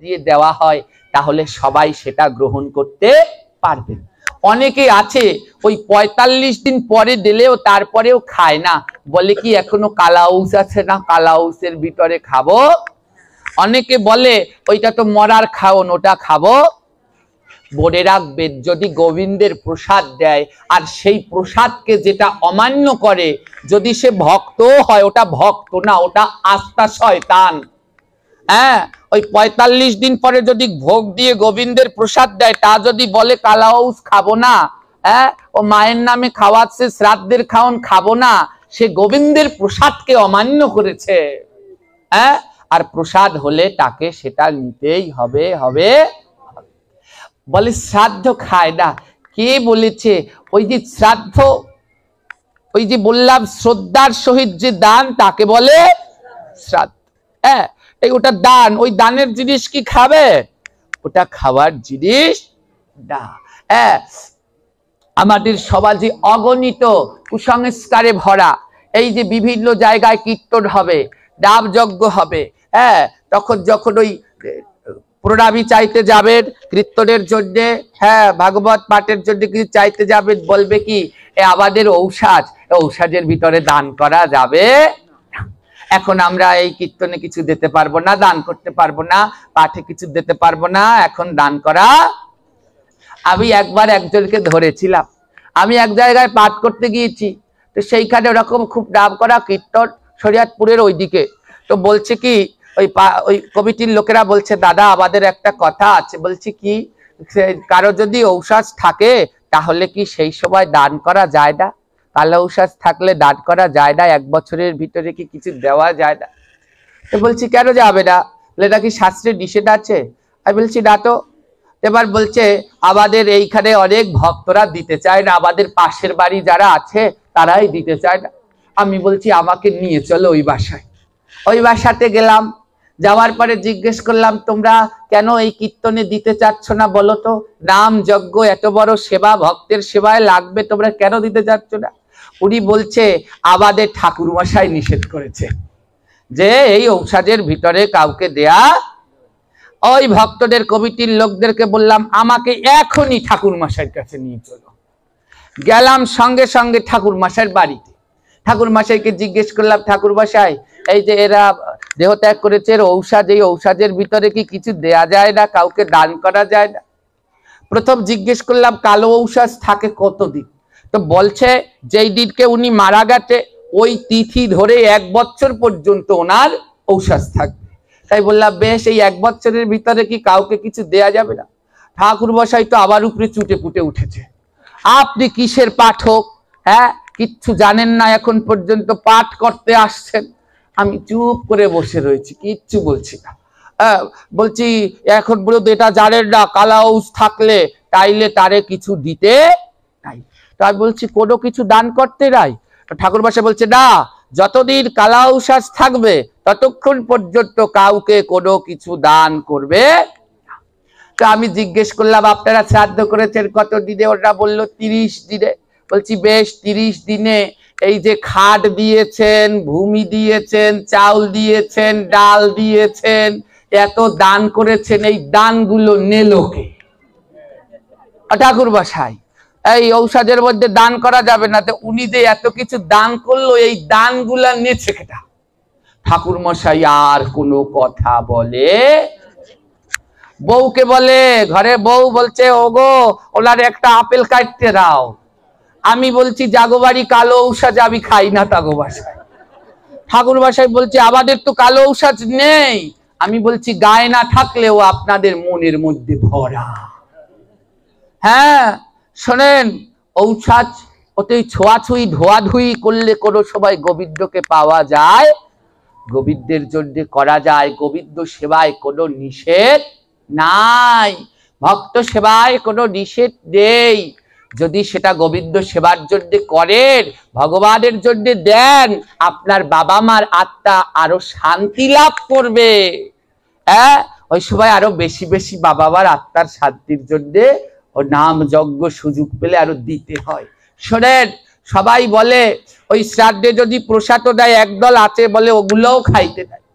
দিয়ে দেওয়া হয় তাহলে সবাই সেটা গ্রহণ করতে পারবেন। অনেকে আছে ওই ৪৫ দিন পরে দিলেও তারপরেও খায় না, বলে কি এখনো কালাউস আছে না, কালাউসের ভিতরে খাবো। অনেকে বলে ওইটা তো মরার খাওন, ওটা খাবো। বলে রাখবেন, যদি গোবিন্দের প্রসাদ দেয় আর সেই প্রসাদকে যেটা অমান্য করে, যদি সে ভক্ত হয়, ওটা ভক্ত না, ওটা আস্তা শয়তান। হ্যাঁ, ওই ৪৫ দিন পরে যদি ভোগ দিয়ে গোবিন্দের প্রসাদ দেয়, তা যদি বলে কালাউস খাবো না, হ্যাঁ, ও মায়ের নামে খাওয়াচ্ছে, শ্রাদ্ধের খাওন খাবো না, সে গোবিন্দের প্রসাদকে অমান্য করেছে। হ্যাঁ, আর প্রসাদ হলে তাকে সেটা নিতেই হবে। বলে শ্রাদ্ধ খায় না, কে বলেছে? ওই যে শ্রাদ্ধ, ওই যে বললাম শ্রদ্ধার সহিত যে দান, তাকে বলে শ্রাদ্ধ। হ্যাঁ, ওটা দান, ওই দানের জিনিস কি খাবে? ওটা খাওয়ার জিনিস না। হ্যাঁ, আমাদের সমাজে অগণিত কুসংস্কারে ভরা। এই যে বিভিন্ন জায়গায় কীর্তন হবে, ডাব যজ্ঞ হবে, হ্যাঁ, তখন যখন ওই প্রণামী চাইতে যাবেন কীর্তনের জন্য, হ্যাঁ, ভাগবত পাঠের জন্য কিছু চাইতে যাবেন, বলবে কি আমাদের ঔষধের ভিতরে দান করা যাবে। এখন আমরা এই কীর্তনে কিছু দিতে পারবো না, দান করতে পারবো না, পাঠে কিছু দিতে পারবো না, এখন দান করা। আমি একবার একজনকে ধরেছিলাম, আমি এক জায়গায় পাঠ করতে গিয়েছি, তো সেইখানে ওরকম খুব নাম করা কীর্তন, শরিয়াতপুরের ওইদিকে। তো বলছে কি, ওই কমিটির লোকেরা বলছে, দাদা আমাদের একটা কথা আছে। বলছি কি? কারো যদি ঔষধ থাকে তাহলে কি সেই সময় দান করা যায় না? কালো ঔষধ থাকলে দান করা যায় না? 1 বছরের ভিতরে কি কিছু দেওয়া যায় না? তো বলছি কেন যাবে না? এটা কি শাস্ত্রে নিষেধ আছে? আমি বলছি না তো। এবার বলছে আমাদের এইখানে অনেক ভক্তরা দিতে চায় না, আমাদের পাশের বাড়ি যারা আছে তারাই দিতে চায় না। আমি বলছি আমাকে নিয়ে চলো ওই বাসায়। ওই বাসাতে গেলাম, যাওয়ার পরে জিজ্ঞেস করলাম, তোমরা কেন এই কীর্তনে দিতে চাচ্ছ না বলো তো? নাম যজ্ঞ এত বড় সেবা, ভক্তের সেবায় লাগবে, তোমরা কেন দিতে চাচ্ছ না? উনি বলছে আমাদের ঠাকুর মশাই নিষেধ করেছে যে এই ঔষধের ভিতরে কাউকে দেয়া। ওই ভক্তদের কমিটির লোকদেরকে বললাম আমাকে এখনই ঠাকুর মশাইয়ের কাছে নিয়ে চলো। গেলাম সঙ্গে সঙ্গে ঠাকুর মশাইয়ের বাড়িতে। ঠাকুর মশাইকে জিজ্ঞেস করলাম, ঠাকুর মশাই এই যে এরা দেহত্যাগ করেছে, ঔষধ, এই ঔষধের ভিতরে কি কিছু দেয়া যায় না, কাউকে দান করা যায় না? প্রথম জিজ্ঞেস করলাম কালো ঔষধ থাকে কতদিন? তো বলছে যেই দিনকে উনি মারা গেছে ওই তিথি ধরে 1 বছর পর্যন্ত ওনার ঔষধ থাকবে। তাই বললাম বেশ, এই 1 বছরের ভিতরে কি কাউকে কিছু দেয়া যাবে না? ঠাকুর মশাই তো আবার উপরে চুটে পুটে উঠেছে, আপনি কিসের পাঠক? হ্যাঁ, কিচ্ছু জানেন না, এখন পর্যন্ত পাঠ করতে আসছেন। আমি চুপ করে বসে রয়েছি, কিচ্ছু বলছি না। বলছি এখন বলতো এটা জানেন না, কালাউস থাকলে তাইলে তারে কিছু দিতে নাই। তাই বলছি কোনো কিছু দান করতে নাই? ঠাকুর মশাই বলছে না, যতদিন কালাউসাস থাকবে ততক্ষণ পর্যন্ত কাউকে কোনো কিছু দান করবে। তো আমি জিজ্ঞেস করলাম আপনারা শ্রাদ্ধ করেছেন কত দিনে? ওরা বললো 30 দিনে। বলছি বেশ, 30 দিনে এই যে খাট দিয়েছেন, ভূমি দিয়েছেন, চাউল দিয়েছেন, ডাল দিয়েছেন, এত দান করেছেন, এই দানগুলো নেলোকে? ঠাকুর মশাই এই ঔষধের মধ্যে দান করা যাবে না। তো উনি যে এত কিছু দান করলো, এই দানগুলা নেছে কেটা? ঠাকুর মশাই আর কোনো কথা বলে? বউকে বলে, ঘরে বউ বলছে ওগো ওনার একটা আপেল কাটতে দাও। আমি বলছি জাগোবাড়ি কালো ঔষধ আমি খাই না তাগো বাসায়। ঠাকুর মশাই বলছে আমাদের তো কালো ঔষধ নেই। আমি বলছি গায়ে না থাকলেও আপনাদের মনের মধ্যে ভরা। হ্যাঁ শোনেন, ঔষধ ওতে ছোঁয়াছুঁই ধোয়াধুয়ি করলে কোনো সময় গোবিন্দকে পাওয়া যায়? গোবিন্দের জন্য করা যায়, গোবিন্দ সেবায় কোনো নিষেধ নাই, ভক্ত সেবায় কোনো নিষেধ নেই। যদি সেটা গোবিন্দ সেবার জন্য করেন, ভগবানের জন্য দেন, আপনার বাবা মার আত্মা আরো শান্তি লাভ করবে। হ্যাঁ, ওই সময় আরো বেশি বেশি বাবা মার আত্মার শান্তির জন্য ও নাম যজ্ঞ সুযোগ পেলে আরো দিতে হয়। শোনেন, সবাই বলে ওই শ্রাদ্ধে যদি প্রসাদ দেয়, একদল আছে বলে ওগুলোও খাইতে দেয়।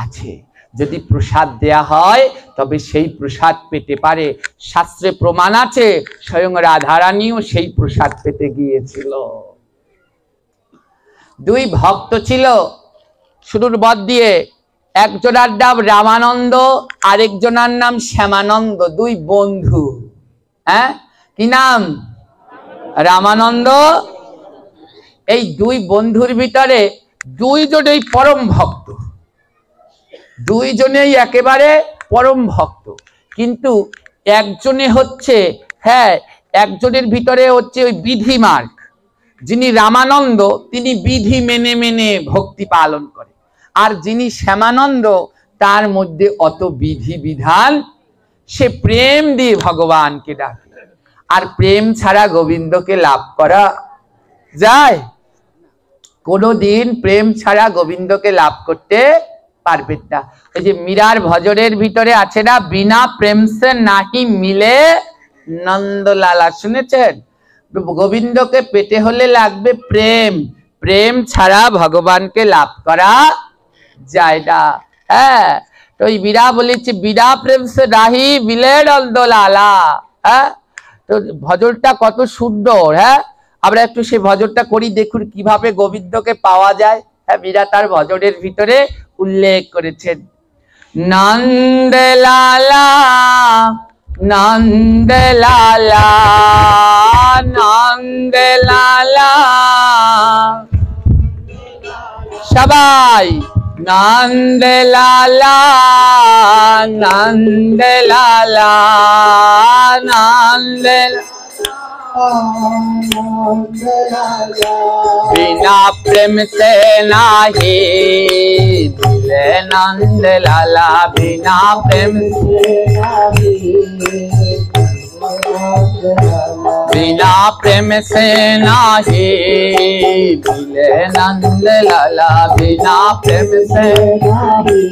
আছে, যদি প্রসাদ দেয়া হয় তবে সেই প্রসাদ পেতে পারে। শাস্ত্রে প্রমাণ আছে, স্বয়ং রাধারানীও সেই প্রসাদ পেতে গিয়েছিল। দুই ভক্ত ছিল শুরুর বদ দিয়ে, একজনার নাম রামানন্দ, আরেকজনার নাম শ্যামানন্দ, দুই বন্ধু। হ্যাঁ, কি নাম? রামানন্দ। এই দুই বন্ধুর ভিতরে দুইজনেই পরম ভক্ত, দুইজনেই একেবারে পরম ভক্ত, কিন্তু একজনে হচ্ছে, হ্যাঁ, একজনের ভিতরে হচ্ছে ওই বিধি মার্গ, যিনি রামানন্দ তিনি বিধি মেনে মেনে ভক্তি পালন করে, আর যিনি শ্যামানন্দ তার মধ্যে অত বিধি বিধান, সে প্রেম দিয়ে ভগবানকে ডাকে। আর প্রেম ছাড়া গোবিন্দকে লাভ করা যায়? কোনদিন প্রেম ছাড়া গোবিন্দকে লাভ করতে পারবেন না। ওই যে মীরার ভজনের ভিতরে আছে না, বিনা প্রেম সে নাহি মিলে নন্দলালা, শুনেছেন? গোবিন্দকে পেতে হলে লাগবে প্রেম, প্রেম ছাড়া ভগবানকে লাভ করা যায় না। হ্যাঁ, তো ওই মীরা বলেছে বিনা প্রেম সে নাহি মিলে নন্দলালা। হ্যাঁ, তো ভজনটা কত সুন্দর। হ্যাঁ, আমরা একটু সেই ভজনটা করি, দেখুন কিভাবে গোবিন্দকে পাওয়া যায়। হ্যাঁ, মীরা তার ভজনের ভিতরে উল্লেখ করেছেন, নন্দলালা নন্দলালা নন্দলালা, সবাই নন্দলালা নন্দলালা নন্দলালা, बिना प्रेम से नाही मिले नंदलाला, बिना प्रेम से नाही, बिना प्रेम से नाही मिले नंदलाला, बिना प्रेम से नाही।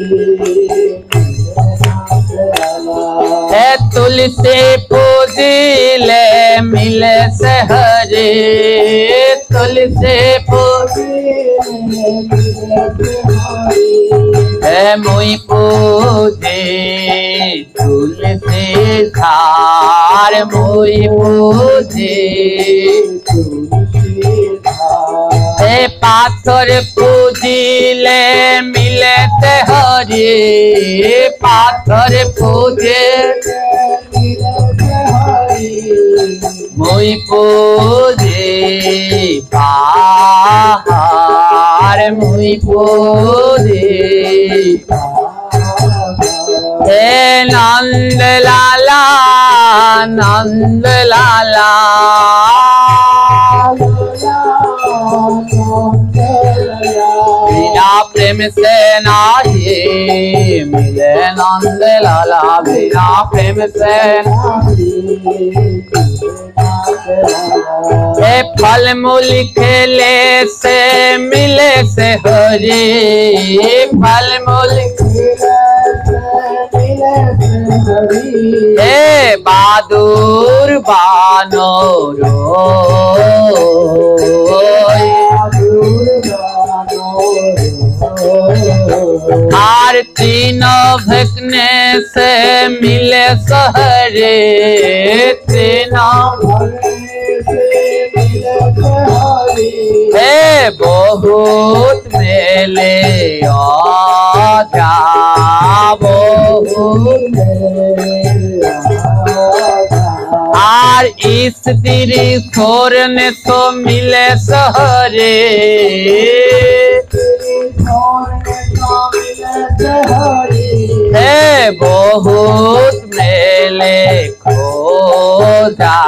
है तुलसी पूजिले मिले से हरे, तुलसी पूजिले है मुई पूजे तुलसी धार, मुई पूजे हे पाथर पूजिले मिले ते हरे, पाथर पूजे मुई पूजे पाहार, मुई पूजे हे नंदलाला नंदलाला, बिना प्रेम से नाही मिले नंदलाला, बिना प्रेम से हे फल मूल खेले से मिले से हरे, फल मूल हे बहादुर बानरो, आर तीनों भगने से मिले सहरे, तीनों हे बहुत मेले आजा, बहुत आर स्त्री छोरने तो मिले सहरे, हे बहुत मेले खोजा,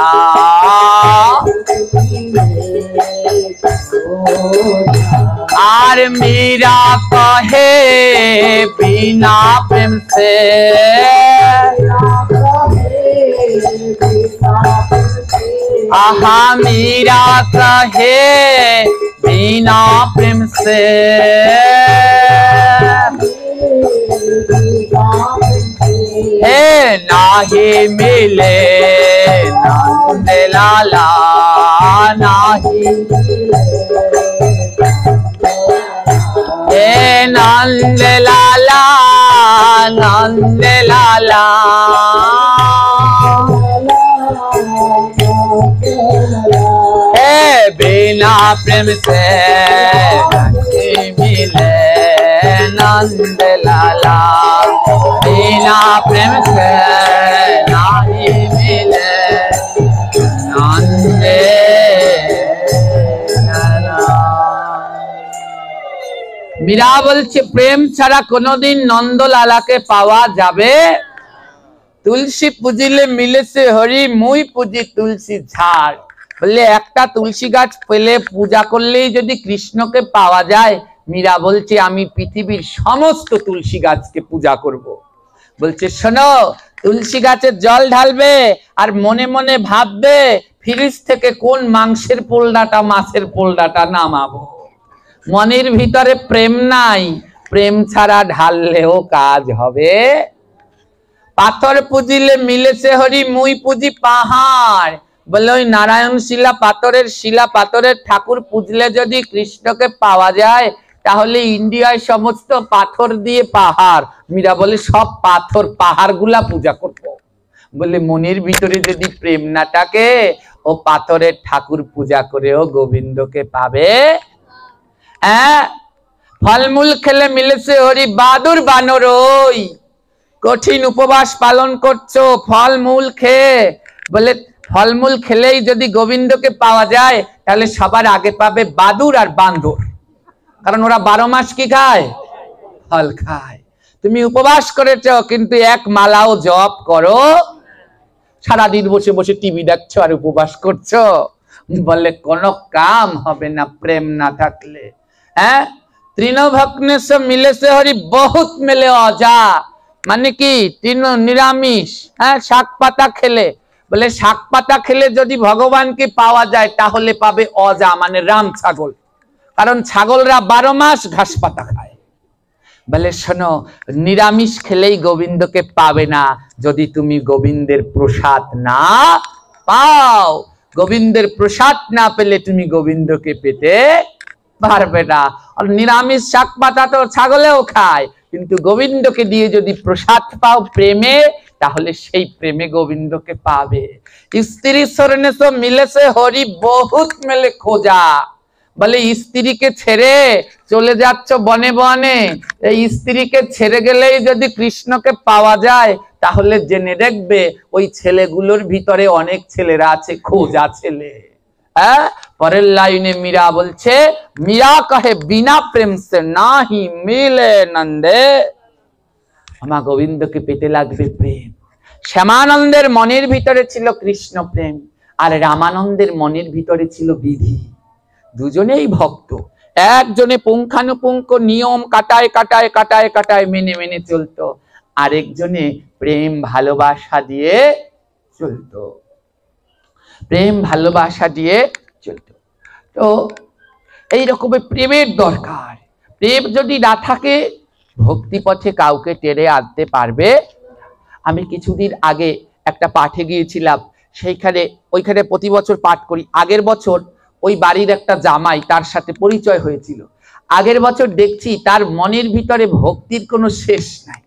आर मीरा कहे बिना प्रेम से, आहा मीरा कहे बिना प्रेम से, हे नाही मिले नंदलाला, नाही हे नंदलाला नंद लाला बिना प्रेम से नहीं मिले नंद लाला बिना प्रेम से नहीं मिले नंद लाला। मीरा बोलছে প্রেম ছাড়া কোনোদিন নন্দলালাকে পাওয়া যাবে। তুলসী পুজিলে মিলেছে হরি মুই পুজি তুলসী ঝাড়। বললে একটা তুলসী গাছ পেলে পূজা করলেই যদি কৃষ্ণকে পাওয়া যায়, মীরা বলছে আমি পৃথিবীর সমস্ত তুলসী গাছকে পূজা করব। বলছে শোনো, তুলসী গাছের জল ঢালবে আর মনে মনে ভাববে ফ্রিজ থেকে কোন মাংসের পোলডাটা মাছের পোলডাটা নামাবো। মনের ভিতরে প্রেম নাই, প্রেম ছাড়া ঢাললেও কাজ হবে। পাথর পুজিলে মিলেছে হরি মুই পুজি পাহাড়। বলে ওই নারায়ণ শিলা পাথরের ঠাকুর পুজলে যদি কৃষ্ণকে পাওয়া যায়, তাহলে ইন্ডিয়ায় সমস্ত পাথর দিয়ে পাহাড়। মীরা বলে সব পাথর পাহাড় গুলা পূজা করবো। বলে মনের ভিতরে যদি প্রেম না থাকে, ও পাথরের ঠাকুর পূজা করেও গোবিন্দকে পাবে। হ্যাঁ, ফলমূল খেলে মিলেছে হরি বাদুর বানর। ওই কঠিন উপবাস পালন করছো ফলমূল খেয়ে, বলে ফলমূল খেলেই যদি গোবিন্দকে পাওয়া যায়, তাহলে সবার আগে পাবে বাদুর আর বান্দর, কারণ ওরা 12 মাস কি খায়? ফল খায়। তুমি উপবাস করেছো কিন্তু এক মালাও জপ করো, সারাদিন বসে বসে টিভি দেখছো আর উপবাস করছো। বললে কোনো কাম হবে না প্রেম না থাকলে। হ্যাঁ, তৃণভগ্নেশ মিলেছে হরি বহুত মেলে অজা। মানে কি? তৃণ নিরামিষ, হ্যাঁ, শাক পাতা খেলে। বলে শাক পাতা খেলে যদি ভগবানকে পাওয়া যায়, তাহলে পাবে অজা মানে রাম ছাগল, কারণ ছাগলরা 12 মাস ঘাস পাতা খায়। বলে শোনো, নিরামিষ খেলেই গোবিন্দকে পাবে না যদি তুমি গোবিন্দের প্রসাদ না পাও। গোবিন্দের প্রসাদ না পেলে তুমি গোবিন্দকে পেতে পারবে না। আর নিরামিষ শাক পাতা তো ছাগলেও খায়, কিন্তু গোবিন্দকে দিয়ে যদি প্রসাদ পাও প্রেমে, তাহলে সেই প্রেমে গোবিন্দকে পাবে। স্ত্রী শরণে তো মিলেছে হরি বহুত মেলে খোঁজা। বলে স্ত্রীকে ছেড়ে চলে যাচ্ছ বনে বনে, এই স্ত্রীকে ছেড়ে গেলেই যদি কৃষ্ণকে পাওয়া যায়, তাহলে জেনে দেখবে ওই ছেলেগুলোর ভিতরে অনেক ছেলেরা আছে খোঁজা ছেলে। হ্যাঁ, পরের লাইনে মীরা বলছে, মীরা কহে বিনা প্রেম সে নাহি মিলে নন্দে। আমার গোবিন্দকে পেতে লাগবে প্রেম। শ্যামানন্দের মনের ভিতরে ছিল কৃষ্ণ প্রেম, আর রামানন্দের মনের ভিতরে ছিল বিধি। দুজনেই ভক্ত, একজনে পুঙ্খানুপুঙ্খ নিয়ম কাটায় কাটায় কাটায় কাটায় মেনে মেনে চলতো, আরেকজনে প্রেম ভালোবাসা দিয়ে চলতো। প্রেম ভালোবাসা দিয়ে চলতো। তো এই রকমের প্রেমের দরকার। প্রেম যদি না থাকে, ভক্তি পথে কাউকে টেনে আনতে পারবে। আমি কিছুদিন আগে একটা পাঠে গিয়েছিলাম, ওইখানে প্রতি বছর পাঠ করি। আগের বছর ওই বাড়ির একটা জামাই, তার সাথে পরিচয় হয়েছিল। আগের বছর দেখছি তার মনের ভিতরে ভক্তির কোনো শেষ নাই।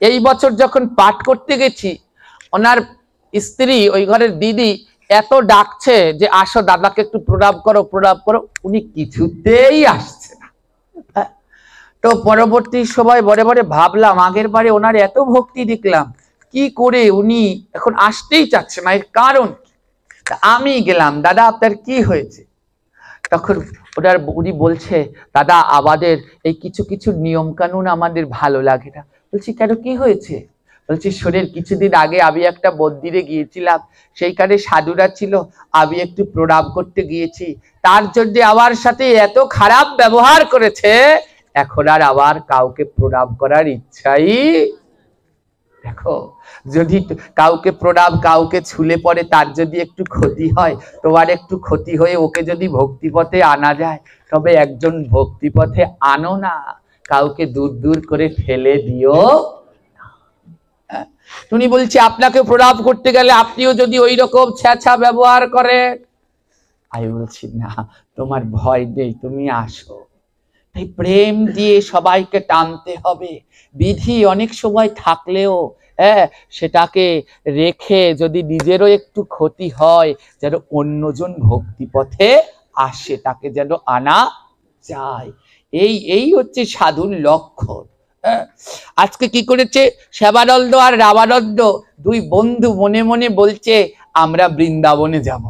এই বছর যখন পাঠ করতে গেছি, ওনার স্ত্রী, ওই ঘরের দিদি এত ডাকছে যে আসো দাদাকে একটু প্রণাম করো প্রণাম করো, উনি কিছুতেই আসছে না। তো পরবর্তী সময় বড়ে বড়ে ভাবলাম, আগের বারে ওনার এত ভক্তি দেখলাম, কি করে উনি এখন আসতেই চাচ্ছে না, এর কারণ? আমি গেলাম, দাদা আপনার কি হয়েছে? তখন উনি বলছে, দাদা আমাদের এই কিছু কিছু নিয়ম কানুন আমাদের ভালো লাগে না। বলছি কেন, কি হয়েছে? বলছি শোনেন, কিছুদিন আগে আমি একটা মন্দিরে গিয়েছিলাম, সেইখানে সাধুরা ছিল, আমি একটু প্রণাম করতে গিয়েছি, তার জন্য আমার সাথে এত খারাপ ব্যবহার করেছে, এখন আর আবার কাউকে প্রণাম করার ইচ্ছাই। দেখো, যদি কাউকে প্রণাম, কাউকে ছুলে পড়ে, তার যদি একটু ক্ষতি হয়, তোমার একটু ক্ষতি হয়ে ওকে যদি ভক্তিপথে আনা যায়, তবে একজন ভক্তিপথে আনো না, কাউকে দূর দূর করে ফেলে দিও। তুমি বলছি আপনাকে প্রণাম করতে গেলে আপনিও যদি ওই রকম ছ্যাঁচা ব্যবহার করেন, আমি বলছি না, তোমার ভয় নেই, তুমি আসো। তাই প্রেম দিয়ে সবাইকে টানতে হবে। বিধি অনেক সময় থাকলেও সেটাকে রেখে যদি নিজেরও একটু ক্ষতি হয়, যেন অন্যজন ভক্তি পথে আসে, তাকে যেন আনা যায়। এই হচ্ছে সাধুর লক্ষণ। আজকে কি করেছে সেবানন্দ আর রামানন্দ দুই বন্ধু মনে মনে বলছে আমরা বৃন্দাবনে যাব,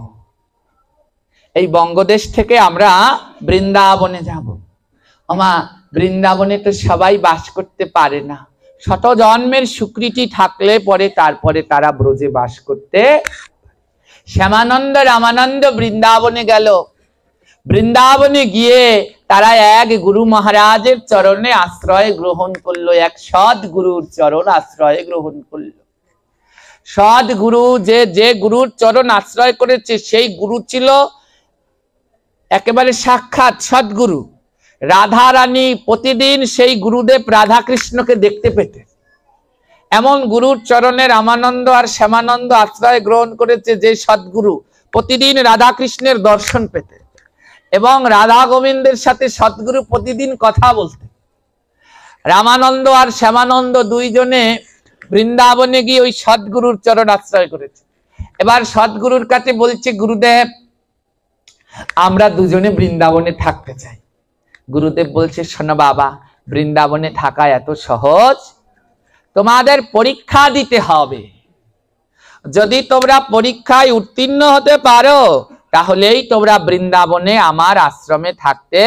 এই বঙ্গদেশ থেকে আমরা বৃন্দাবনে যাব। আমা বৃন্দাবনে তো সবাই বাস করতে পারে না, শত জন্মের স্বীকৃতি থাকলে পরে তারপরে তারা ব্রজে বাস করতে। শ্যামানন্দ রামানন্দ বৃন্দাবনে গেল। বৃন্দাবনে গিয়ে তারা এক গুরু মহারাজের চরণে আশ্রয় গ্রহণ করলো, এক সৎ গুরুর চরণ আশ্রয় গ্রহণ করলো। সৎ গুরু যে গুরুর চরণ আশ্রয় করেছে সেই গুরু ছিল একেবারে সাক্ষাৎ সৎগুরু। রাধা রানী প্রতিদিন সেই গুরুদেব রাধা কৃষ্ণকে দেখতে পেতেন। এমন গুরুর চরণে রামানন্দ আর শ্যামানন্দ আশ্রয় গ্রহণ করেছে যে সৎগুরু প্রতিদিন রাধা কৃষ্ণের দর্শন পেতে, এবং রাধা গোবিন্দের সাথে সৎগুরু প্রতিদিন কথা বলতেন। রামানন্দ আর শ্যামানন্দ দুইজনে বৃন্দাবনে গিয়ে ওই সৎগুরুর চরণ আশ্রয় করেছে। এবার সৎগুরুর কাছে বলছে, গুরুদেব আমরা দুজনে বৃন্দাবনে থাকতে চাই। গুরুদেব বলছে, শোনো বাবা, বৃন্দাবনে থাকা এত সহজ, তোমাদের পরীক্ষা দিতে হবে। যদি তোমরা পরীক্ষায় উত্তীর্ণ হতে পারো তাহলেই তোমরা বৃন্দাবনে আমার আশ্রমে থাকতে।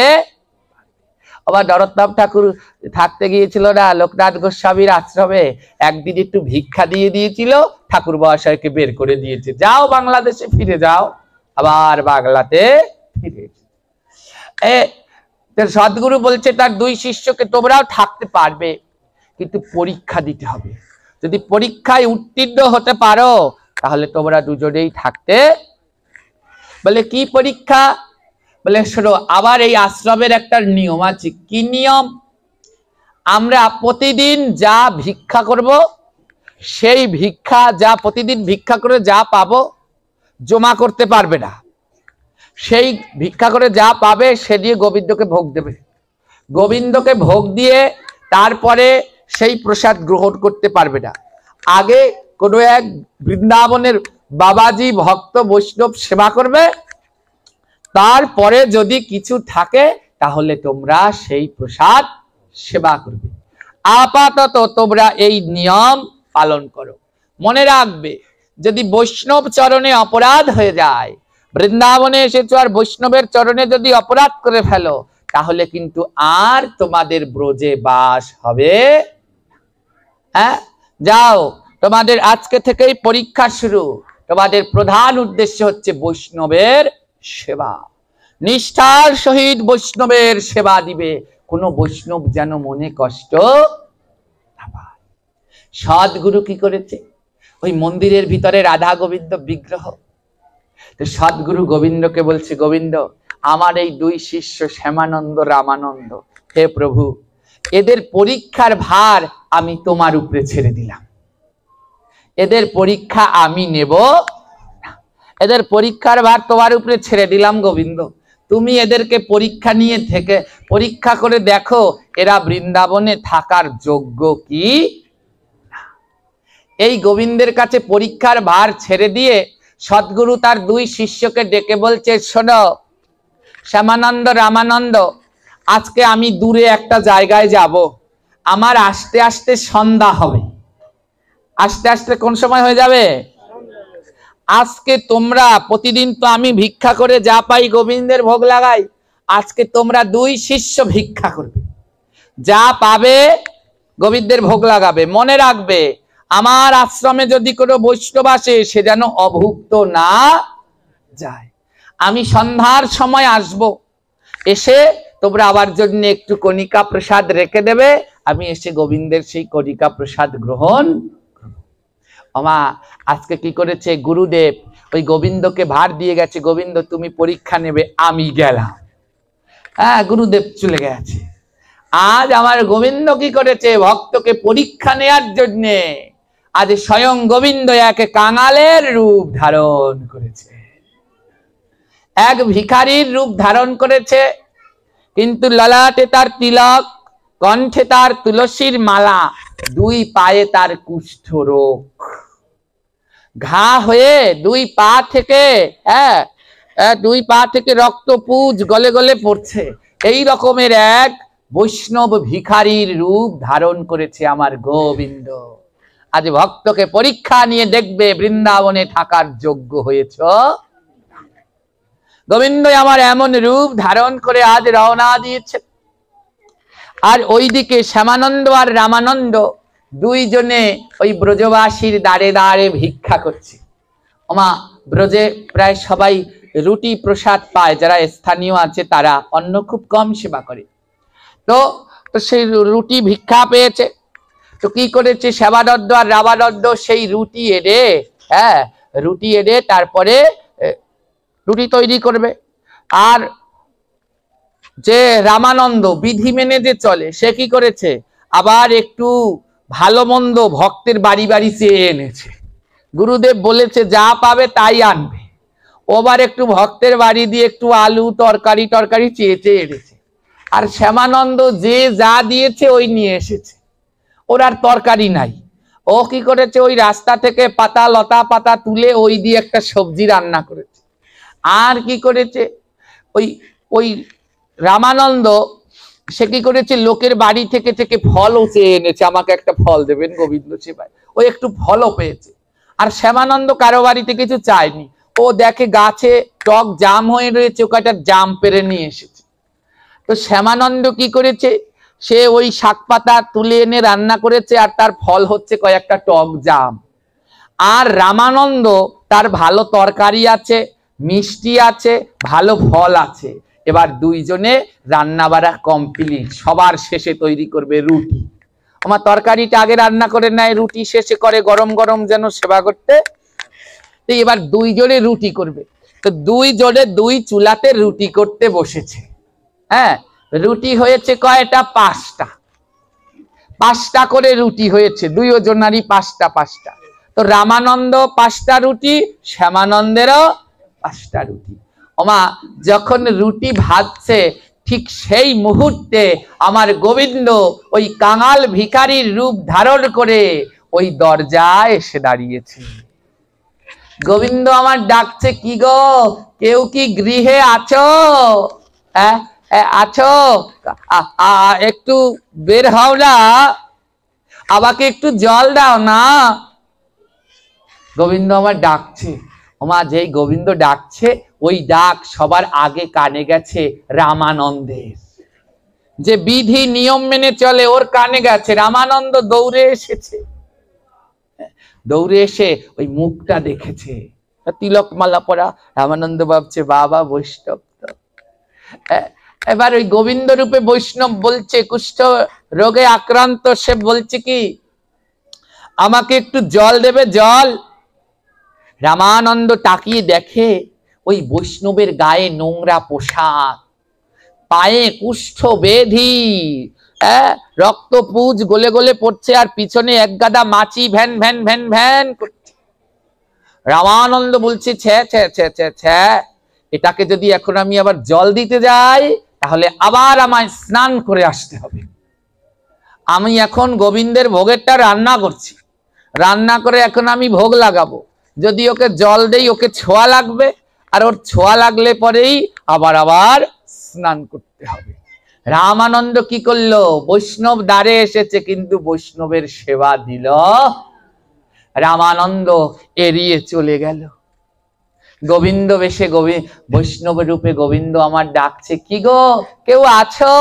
আবার নরোত্তম ঠাকুর থাকতে গিয়েছিল না লোকনাথ গোস্বামীর আশ্রমে, একদিন একটু ভিক্ষা দিয়ে দিয়েছিল, ঠাকুর মহাশয়কে বের করে দিয়েছে, যাও বাংলাদেশে ফিরে যাও। আবার বাংলাতে ফিরে। সদ্গুরু বলছে তার দুই শিষ্যকে, তোমরাও থাকতে পারবে কিন্তু পরীক্ষা দিতে হবে। যদি পরীক্ষায় উত্তীর্ণ হতে পারো তাহলে তোমরা দুজনেই থাকতে। বলে কি পরীক্ষা? বলে শোনো, আবার এই আশ্রমের একটা নিয়ম আছে। কি নিয়ম? আমরা প্রতিদিন যা ভিক্ষা করব, সেই ভিক্ষা যা প্রতিদিন ভিক্ষা করে যা পাবো জমা করতে পারবে না। সেই ভিক্ষা করে যা পাবে সে দিয়ে গোবিন্দকে ভোগ দেবে। গোবিন্দকে ভোগ দিয়ে তারপরে সেই প্রসাদ গ্রহণ করতে পারবে না। আগে কোনো এক বৃন্দাবনের বাবাজি ভক্ত বৈষ্ণব সেবা করবে, তারপরে যদি কিছু থাকে তাহলে তোমরা সেই প্রসাদ সেবা করবে। আপাতত তোমরা এই নিয়ম পালন করো। মনে রাখবে, যদি বৈষ্ণব চরণে অপরাধ হয়ে যায়, বৃন্দাবনে এসেছো আর বৈষ্ণবের চরণে যদি অপরাধ করে ফেলো, তাহলে কিন্তু আর তোমাদের ব্রজে বাস হবে। যাও, তোমাদের আজকে থেকেই পরীক্ষা শুরু। তোমাদের প্রধান উদ্দেশ্য হচ্ছে বৈষ্ণবের সেবা। নিষ্ঠার সহিত বৈষ্ণবের সেবা দিবে, কোনো বৈষ্ণব যেন মনে কষ্ট না পায়। সদ্গুরু কি করেছে? ওই মন্দিরের ভিতরে রাধা গোবিন্দ বিগ্রহ। তো সদ্গুরু গোবিন্দকে বলছে, গোবিন্দ আমার এই দুই শিষ্য শ্যামানন্দ রামানন্দ, হে প্রভু, এদের পরীক্ষার ভার আমি তোমার উপরে ছেড়ে দিলাম। এদের পরীক্ষা আমি নেব, এদের পরীক্ষার ভার তোমার উপরে ছেড়ে দিলাম গোবিন্দ। তুমি এদেরকে পরীক্ষা নিয়ে থেকে পরীক্ষা করে দেখো এরা বৃন্দাবনে থাকার যোগ্য কি। এই গোবিন্দের কাছে পরীক্ষার ভার ছেড়ে দিয়ে সদ্গুরু তার দুই শিষ্যকে ডেকে বলছে, শোনো শ্যামানন্দ রামানন্দ, আজকে আমি দূরে একটা জায়গায় যাব, আমার আসতে আসতে সন্ধ্যা হবে। আসতে আসতে কোন সময় হয়ে যাবে? আজকে তোমরা প্রতিদিন তো আমি ভিক্ষা করে যা পাই গোবিন্দের ভোগ লাগাই, আজকে তোমরা দুই শিষ্য ভিক্ষা করবে, যা পাবে গোবিন্দের ভোগ লাগাবে। মনে রাখবে, আমার আশ্রমে যদি কোনো বৈষ্ণব আসে সে যেন অভুক্ত না যায়। আমি সন্ধ্যার সময় আসব, এসে তোমরা আমার জন্য একটু কণিকা প্রসাদ রেখে দেবে, আমি এসে গোবিন্দের সেই কণিকা প্রসাদ গ্রহণ। আমা আজকে কি করেছে গুরুদেব? ওই গোবিন্দকে ভার দিয়ে গেছে, গোবিন্দ তুমি পরীক্ষা নেবে, আমি গেলাম। গুরুদেব চলে গেছে। আজ আমার গোবিন্দ কি করেছে? ভক্তকে পরীক্ষা নেয়ার জন্যে আজ স্বয়ং গোবিন্দ এক কাঙালের রূপ ধারণ করেছে, এক ভিখারির রূপ ধারণ করেছে। কিন্তু ললাটে তার তিলক, কণ্ঠে তার তুলসীর মালা, দুই পায়ে তার কুষ্ঠ রোগ। ঘা হয়ে দুই পা থেকে দুই পা থেকে রক্তপুঁজ গলে গলে পড়ছে। এই রকমের এক বৈষ্ণব ভিখারির রূপ ধারণ করেছে আমার গোবিন্দ। আজ ভক্তকে পরীক্ষা নিয়ে দেখবে বৃন্দাবনে থাকার যোগ্য হয়েছ। গোবিন্দ আমার এমন রূপ ধারণ করে আজ রওনা দিয়েছে। আর ওইদিকে শ্যামানন্দ আর রামানন্দ দুইজনে ওই ব্রজবাসীর দাঁড়ে দাঁড়ে ভিক্ষা করছে। ওমা, ব্রজে প্রায় সবাই রুটি প্রসাদ পায়, যারা স্থানীয় আছে তারা অন্ন খুব কম সেবা করে। তো সেই রুটি ভিক্ষা পেয়েছে। তো কি করেছে সেবাদদ্দ আর রাবাদদ্দ, সেই রুটি এনে তারপরে রুটি তৈরি করবে। আর যে রামানন্দ বিধি মেনে যে চলে, সে কি করেছে, আবার একটু ভালো মন্দ ভক্তের বাড়ি বাড়ি চেয়ে এনেছে। গুরুদেব বলেছে যা পাবে তাই আনবে, ওবার একটু ভক্তের বাড়ি দিয়ে একটু আলু তরকারি চেয়ে চেয়ে এনেছে। আর শ্যামানন্দ যে যা দিয়েছে ওই নিয়ে এসেছে, ওর আর তরকারি নাই। ও কি করেছে, ওই রাস্তা থেকে পাতা লতা পাতা তুলে ওই দিয়ে একটা সবজি রান্না করেছে। আর কি করেছে, ওই রামানন্দ সে কি করেছে, লোকের বাড়ি থেকে থেকে ফলও চেয়ে এনেছে, আমাকে একটা ফল দেবেন গোবিন্দ সেবায়। ও একটু ফলও পেয়েছে। আর শ্যামানন্দ কারো বাড়িতে কিছু চায়নি, ও দেখে গাছে টক জাম হয়ে রয়েছে, ও কয়টা জাম পেরে নিয়ে এসেছে। তো শ্যামানন্দ কি করেছে, সে ওই শাক পাতা তুলে এনে রান্না করেছে, আর তার ফল হচ্ছে কয়েকটা টক জাম। আর রামানন্দ তার ভালো তরকারি আছে, মিষ্টি আছে, ভালো ফল আছে। এবার দুইজনে রান্না বাড়া কমপ্লিট, সবার শেষে তৈরি করবে রুটি। আমার তরকারিটা আগে রান্না করে নেয়, রুটি শেষে করে গরম গরম যেন সেবা করতে। তো এবার দুইজনে রুটি করবে। তো দুইজনে দুই চুলাতে রুটি করতে বসেছে। রুটি হয়েছে কয়টা, 5টা। 5টা করে রুটি হয়েছে, দুইজনারই 5টা 5টা। তো রামানন্দ 5টা রুটি, শ্যামানন্দেরও 5টা রুটি। ওমা, যখন রুটি ভাজছে ঠিক সেই মুহূর্তে আমার গোবিন্দ ওই কাঙাল ভিখারির রূপ ধারণ করে ওই দরজায় এসে দাঁড়িয়েছে। গোবিন্দ আমার ডাকছে, কি গো, কেউ কি গৃহে আছো? আছো, একটু বের হও না, আমাকে একটু জল দাও না। গোবিন্দ আমার ডাকছে। ওমা, যেই গোবিন্দ ডাকছে, ওই ডাক সবার আগে কানে গেছে রামানন্দের। যে বিধি নিয়ম মেনে চলে, ওর কানে গেছে। রামানন্দ দৌড়ে এসেছে, দৌড়ে এসে ওই মুখটা দেখেছে, তিলক মালা পরা। রামানন্দ ভাবছে, বাবা বৈষ্ণব তো। এবার ওই গোবিন্দ রূপে বৈষ্ণব বলছে, কুষ্ঠ রোগে আক্রান্ত, সে বলছে কি, আমাকে একটু জল দেবে, জল। রামানন্দ তাকিয়ে দেখে ওই বৈষ্ণবের গায়ে নোংরা পোশাক, পায়ে কুষ্ঠ বেধি, রক্তপুঁজ গলে গলে পড়ছে, আর পিছনে এক গাদা মাছি ভ্যান ভ্যান ভ্যান ভ্যান করছে। রামানন্দ বলছে, ছে ছে ছে ছে ছে, এটাকে যদি এখন আমি আবার জল দিতে যাই, তাহলে আবার আমায় স্নান করে আসতে হবে। আমি এখন গোবিন্দের ভোগেরটা রান্না করছি, রান্না করে এখন আমি ভোগ লাগাবো। যদি ওকে জল দেই, ওকে ছোঁয়া লাগবে, আর ওর ছোঁয়া লাগলে পরেই আবার আবার স্নান করতে হবে। রামানন্দ কি করলো, বৈষ্ণব দ্বারে এসেছে, কিন্তু বৈষ্ণবের সেবা দিল। রামানন্দ এড়িয়ে চলে গেল। গোবিন্দ বেশে বৈষ্ণব রূপে গোবিন্দ আমার ডাকছে, কি গো, কেউ আছো?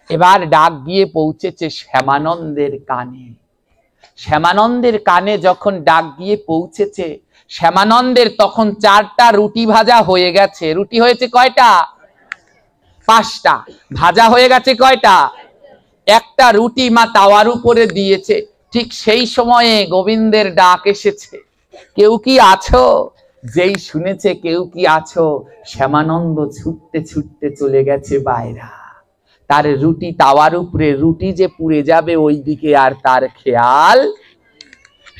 এবার ডাক গিয়ে পৌঁছেছে শ্যামানন্দের কানে। শ্যামানন্দের কানে যখন ডাক গিয়ে পৌঁছেছে, শ্যামানন্দের তখন 4টা রুটি ভাজা হয়ে গেছে। রুটি হয়েছে কয়টা? 5টা। ভাজা হয়ে গেছে কয়টা? একটা রুটি মা তাওয়ার উপরে দিয়েছে। ঠিক সেই সময়ে গোবিন্দের ডাক এসেছে, কেউ কি আছো? যেই শুনেছে কেউ কি আছো, শ্যামানন্দ ছুটতে ছুটতে চলে গেছে বাইরা। তার রুটি তাওয়ার উপরে, রুটি যে পুড়ে যাবে ওই দিকে আর তার খেয়াল।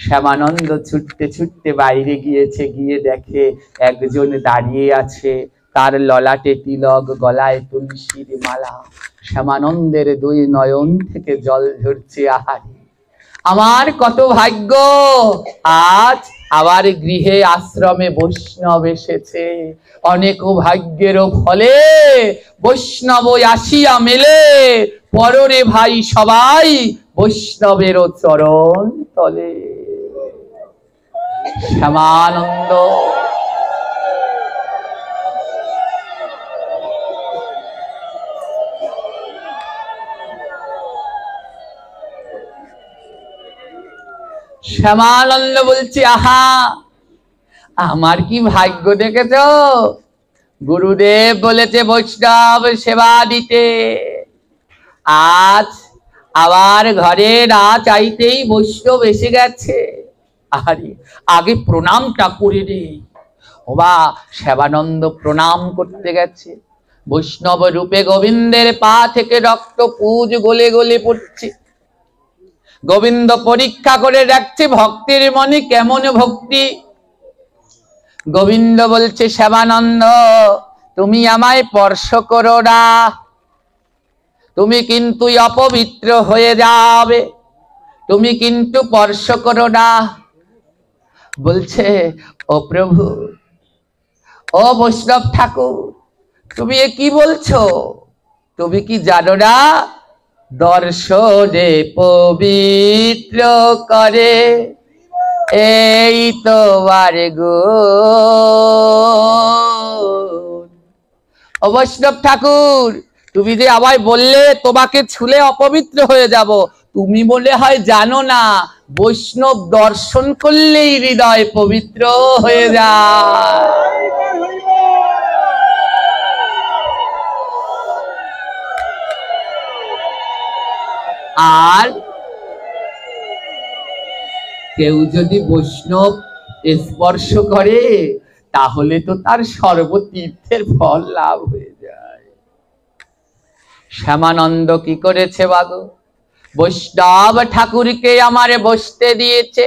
শ্যামানন্দ ছুটতে ছুটতে বাইরে গিয়েছে, গিয়ে দেখে একজন দাঁড়িয়ে আছে, তার ললাটে তিলক, গলায় তুলসীর মালা, শ্যামানন্দের দুই নয়ন থেকে জল ঝরছে। আহারে আমার কত ভাগ্য, আজ আবার গৃহে আশ্রমে বৈষ্ণব এসেছে। অনেক ভাগ্যের ফলে বৈষ্ণব আসিয়া মেলে, পররে ভাই সবাই বৈষ্ণবের চরণ তলে। শ্যামানন্দ শ্যামানন্দ বলছে, আহা আমার কি ভাগ্য দেখেছ, গুরুদেব বলেছে বৈষ্ণব সেবা দিতে। আজ আবার ঘরে না চাইতেই বৈষ্ণব এসে গেছে। আরে আগে প্রণামটা করে রে। ওবা শ্যামানন্দ প্রণাম করতে গেছে। বৈষ্ণব রূপে গোবিন্দের পা থেকে রক্ত পুজ গলে গলে পড়ছে। গোবিন্দ পরীক্ষা করে দেখছে ভক্তির মনে কেমন ভক্তি। গোবিন্দ বলছে, শ্যামানন্দ তুমি আমায় স্পর্শ করো না, তুমি কিন্তু অপবিত্র হয়ে যাবে, তুমি কিন্তু স্পর্শ করো না। বলছে, ও প্রভু, ও বৈষ্ণব ঠাকুর, তুমি এ কি বলছো? তুমি কি জানো না দর্শনে পবিত্র করে এই তোমার গুণ? ও বৈষ্ণব ঠাকুর, তুমি যে আবার বললে তোমাকে ছুলে অপবিত্র হয়ে যাব, তুমি বলে হয় জানো না বৈষ্ণব দর্শন করলেই হৃদয় পবিত্র হয়ে যায়। আর কেউ যদি বৈষ্ণব স্পর্শ করে তাহলে তো তার সর্বতীর্থের ফল লাভ হয়ে যায়। শ্যামানন্দ কি করেছে বাগো, বৈষ্ণব ঠাকুরকে আমারে বসতে দিয়েছে।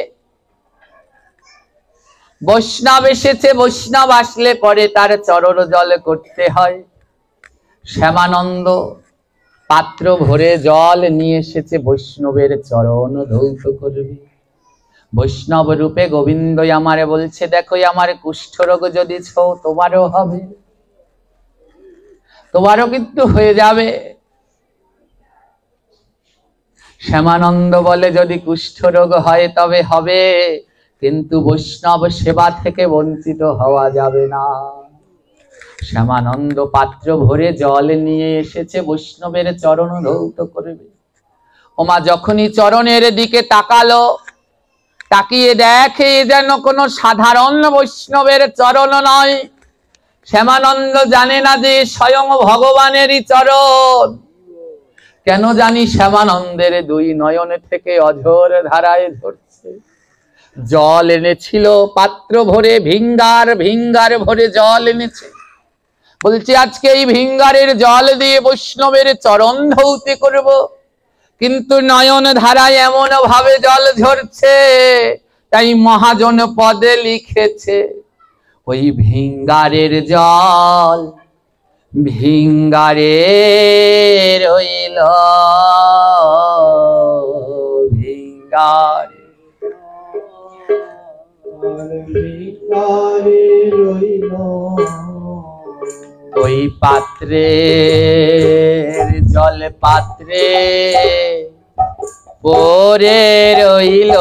বৈষ্ণব এসেছে, বৈষ্ণব আসলে পরে তার চরণ জল করতে হয়। শ্যামানন্দ পাত্র ভরে জল নিয়ে এসেছে, বৈষ্ণবের চরণ ধৌত করবে। বৈষ্ণব রূপে গোবিন্দ আমারে বলছে, দেখো আমার কুষ্ঠরোগ যদি ছো তোমারও হবে, তোমারও কিন্তু হয়ে যাবে। শ্যামানন্দ বলে, যদি কুষ্ঠরোগ হয় তবে হবে, কিন্তু বৈষ্ণব সেবা থেকে বঞ্চিত হওয়া যাবে না। শ্যামানন্দ পাত্র ভরে জল নিয়ে এসেছে, বৈষ্ণবের চরণ ধৌত করবে। ওমা যখনই চরণের দিকে তাকালো, তাকিয়ে দেখে যেন কোনো সাধারণ বৈষ্ণবের চরণ নয়। শ্যামানন্দ জানে না যে স্বয়ং ভগবানেরই চরণ। কেন জানি শ্যামানন্দের দুই নয়ন থেকে অঝোর ধারায় ঝরছে। জল এনেছিল পাত্র ভরে, ভিঙ্গার ভিঙ্গার ভরে জল এনেছে। বলছে আজকে এই ভিঙ্গারের জল দিয়ে বৈষ্ণবের চরণ ধৌতি করব, কিন্তু নয়ন ধারায় এমন ভাবে জল ঝরছে, তাই মহাজন পদে লিখেছে, ওই ভিঙ্গারের জল ভিঙ্গারে রইল, ভিঙ্গারে রইল, ওই পাত্রের জল পাত্রে পরে রইল,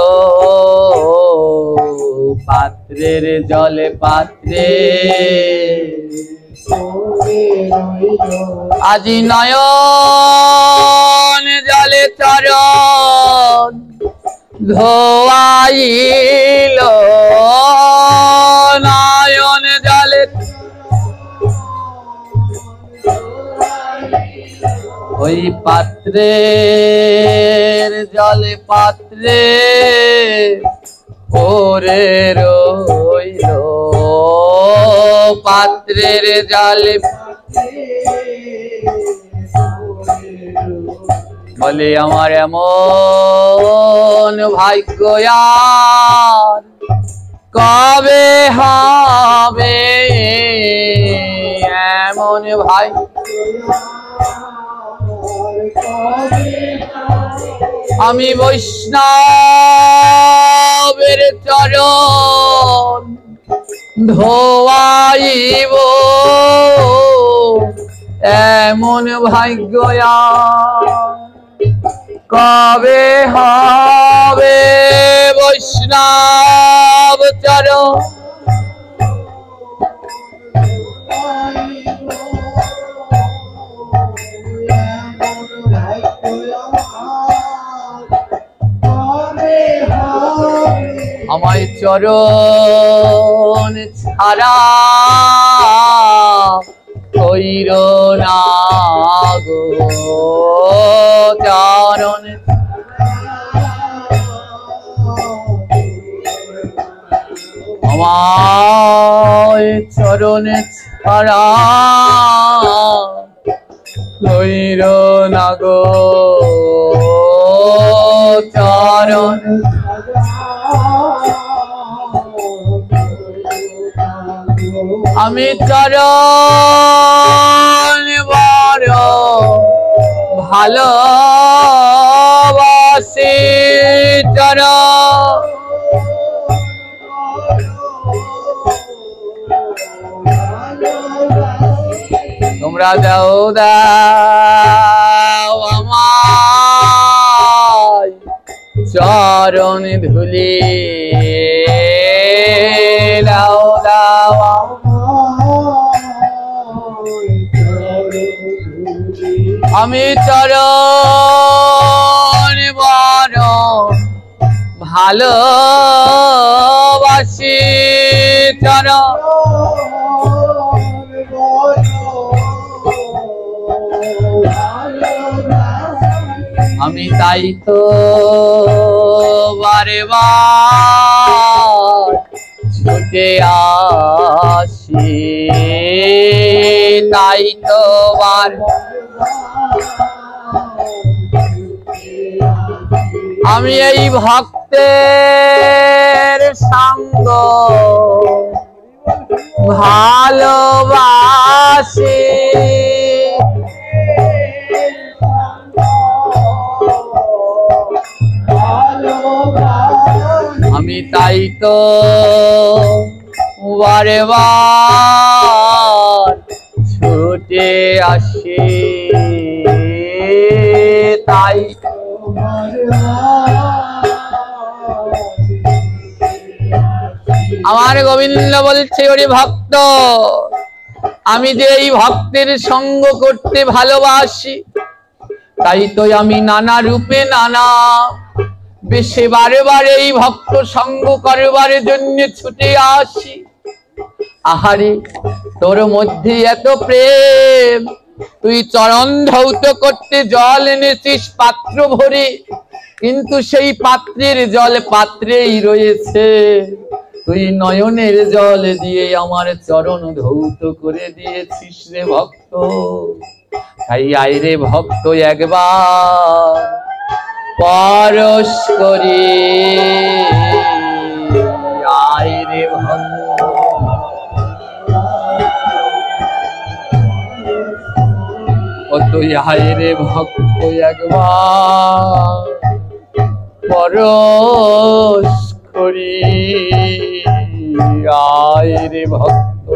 পাত্রের জল পাত্রে আজি নয়ন জলে চরণ ধোয়াইল, নয়ন জলে ওই পাত্রের জলে পাত্রে পরে রইল, পাত্রের জলে বলে আমার এমন ভাগ্য আর কবে হবে, এমন ভাই আমি বৈষ্ণবের চরণ ধোয়াইব এমন ভাগ্য কবে হবে বৈষ্ণব চরণ আমায় চরণ ছাড়া কইর না গো চরণ আমায় চরণ ছাড়া কইর না গো চরণ আমি চরণ বড় ভালোবাসি চরণ তোমরা দাও দাও আমায় চরণ ধুলি দাও দাও আমি চরণ বড় ভালোবাসি চরণ আমি তাই তো বারে বার ছুটে আসি তাই তো বার আমি এই ভক্তের সঙ্গ ভালোবাসি আমি তাই তো বারে বার ছুটে আসি তাই আমার গোবিন্দ বলছে ওরে ভক্ত আমি যে এই ভক্তের সঙ্গ করতে ভালোবাসি তাই তো আমি নানা রূপে নানা বেশে বারে বারে এই ভক্ত সঙ্গ করবার জন্য ছুটে আসি আহারে তোর মধ্যে এত প্রেম তুই চরণ ধৌত করতে জল এনেছিস পাত্র ভরে কিন্তু সেই পাত্রের জল পাত্রেই রয়েছে তুই নয়নের জল দিয়ে আমার চরণ ধৌত করে দিয়েছিস রে ভক্ত তাই আয় রে ভক্ত একবার পরশ করি আয় রে ভক্ত তুই আয় রে ভক্ত একবার পরশ করি আয় রে ভক্ত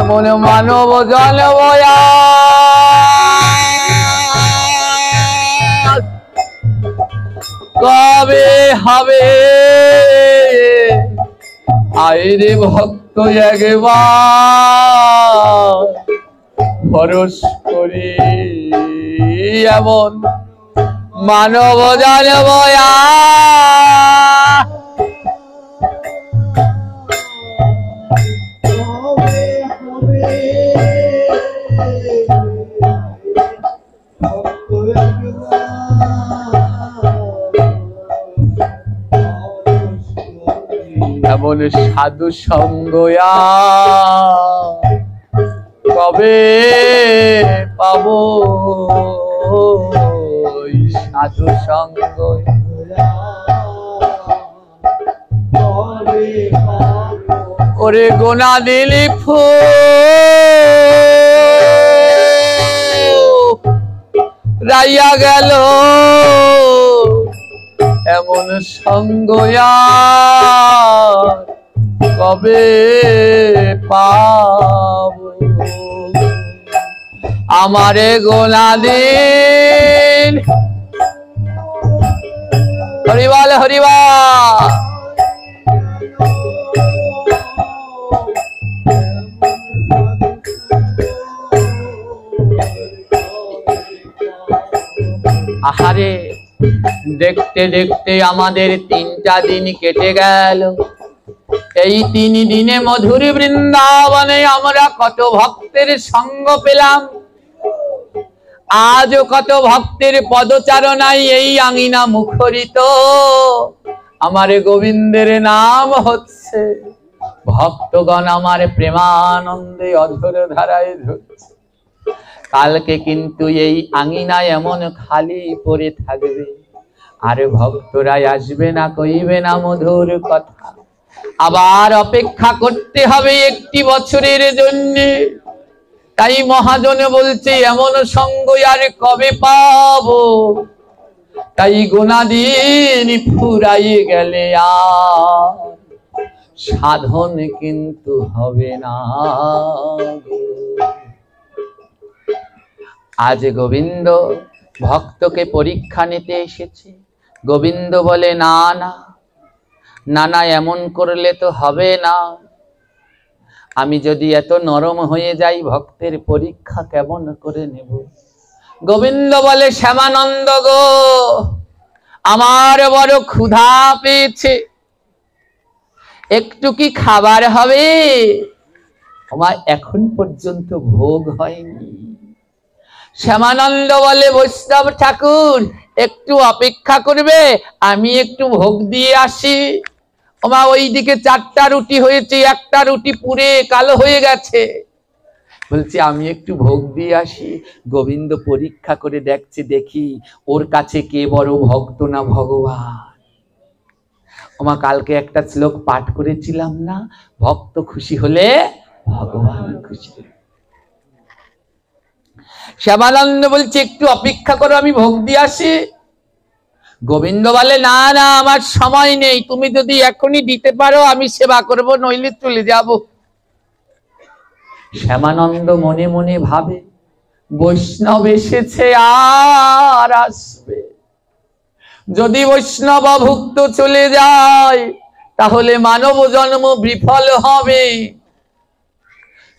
এমন মানব জনবয়া কবে হবে আয় রে ভক্ত একবার ভরস করি এমন মানব জনবয়া এমন সাধু সঙ্গয়া কবে পাবো সাধু সঙ্গ ওরে গোনা দিলি রাইয়া গেল এমন সঙ্গ কবে পাব আমারে গোনা দিন হরিবাল হরিবাল আহারে দেখতে দেখতে আমাদের 3টা দিন কেটে গেল। এই 3 দিনে মধুর বৃন্দাবনে আমরা কত ভক্তের সঙ্গ পেলাম। আজও কত ভক্তের পদচারণায় এই আঙিনা মুখরিত। আমার গোবিন্দের নাম হচ্ছে। ভক্তগণ আমার প্রেমানন্দে অধর ধারায় ধরছে। কালকে কিন্তু এই আঙিনা এমন খালি পড়ে থাকবে, আর ভক্তরাই আসবে না, কইবে না মধুর কথা। আবার অপেক্ষা করতে হবে 1 বছরের জন্য। তাই মহাজন বলছে এমন সঙ্গ আর কবে পাবো। তাই গোনা দিন ফুরাইয়ে গেলে আর সাধন কিন্তু হবে না। আজ গোবিন্দ ভক্তকে পরীক্ষা নিতে এসেছে। গোবিন্দ বলে না না না না, এমন করলে তো হবে না। আমি যদি এত নরম হয়ে যাই ভক্তের পরীক্ষা কেমন করে নেব। গোবিন্দ বলে শ্যামানন্দ গো, আমার বড় ক্ষুধা পেয়েছে, একটু কি খাবার হবে? আমার এখন পর্যন্ত ভোগ হয়নি। শ্যামানন্দ বলে বৈষ্ণব ঠাকুর একটু অপেক্ষা করবে, আমি একটু ভোগ দিয়ে আসি। ওমা ওইদিকে 4টা রুটি হয়েছে, 1টা রুটি পুড়ে কালো হয়ে গেছে। বলছি আমি একটু ভোগ দিয়ে আসি। গোবিন্দ পরীক্ষা করে দেখছে, দেখি ওর কাছে কে বড় ভক্ত না ভগবান। ওমা কালকে একটা শ্লোক পাঠ করেছিলাম না, ভক্ত খুশি হলে ভগবান খুশি। শ্যামানন্দ বলছে একটু অপেক্ষা করো, আমি ভোগ দিয়ে আসি। গোবিন্দ বলে না না, আমার সময় নেই, তুমি যদি এখনই দিতে পারো আমি সেবা করব, নইলে চলে যাব। শ্যামানন্দ মনে মনে ভাবে বৈষ্ণব এসেছে আর আসবে। যদি বৈষ্ণব ভুক্ত চলে যায় তাহলে মানব জন্ম বিফল হবে।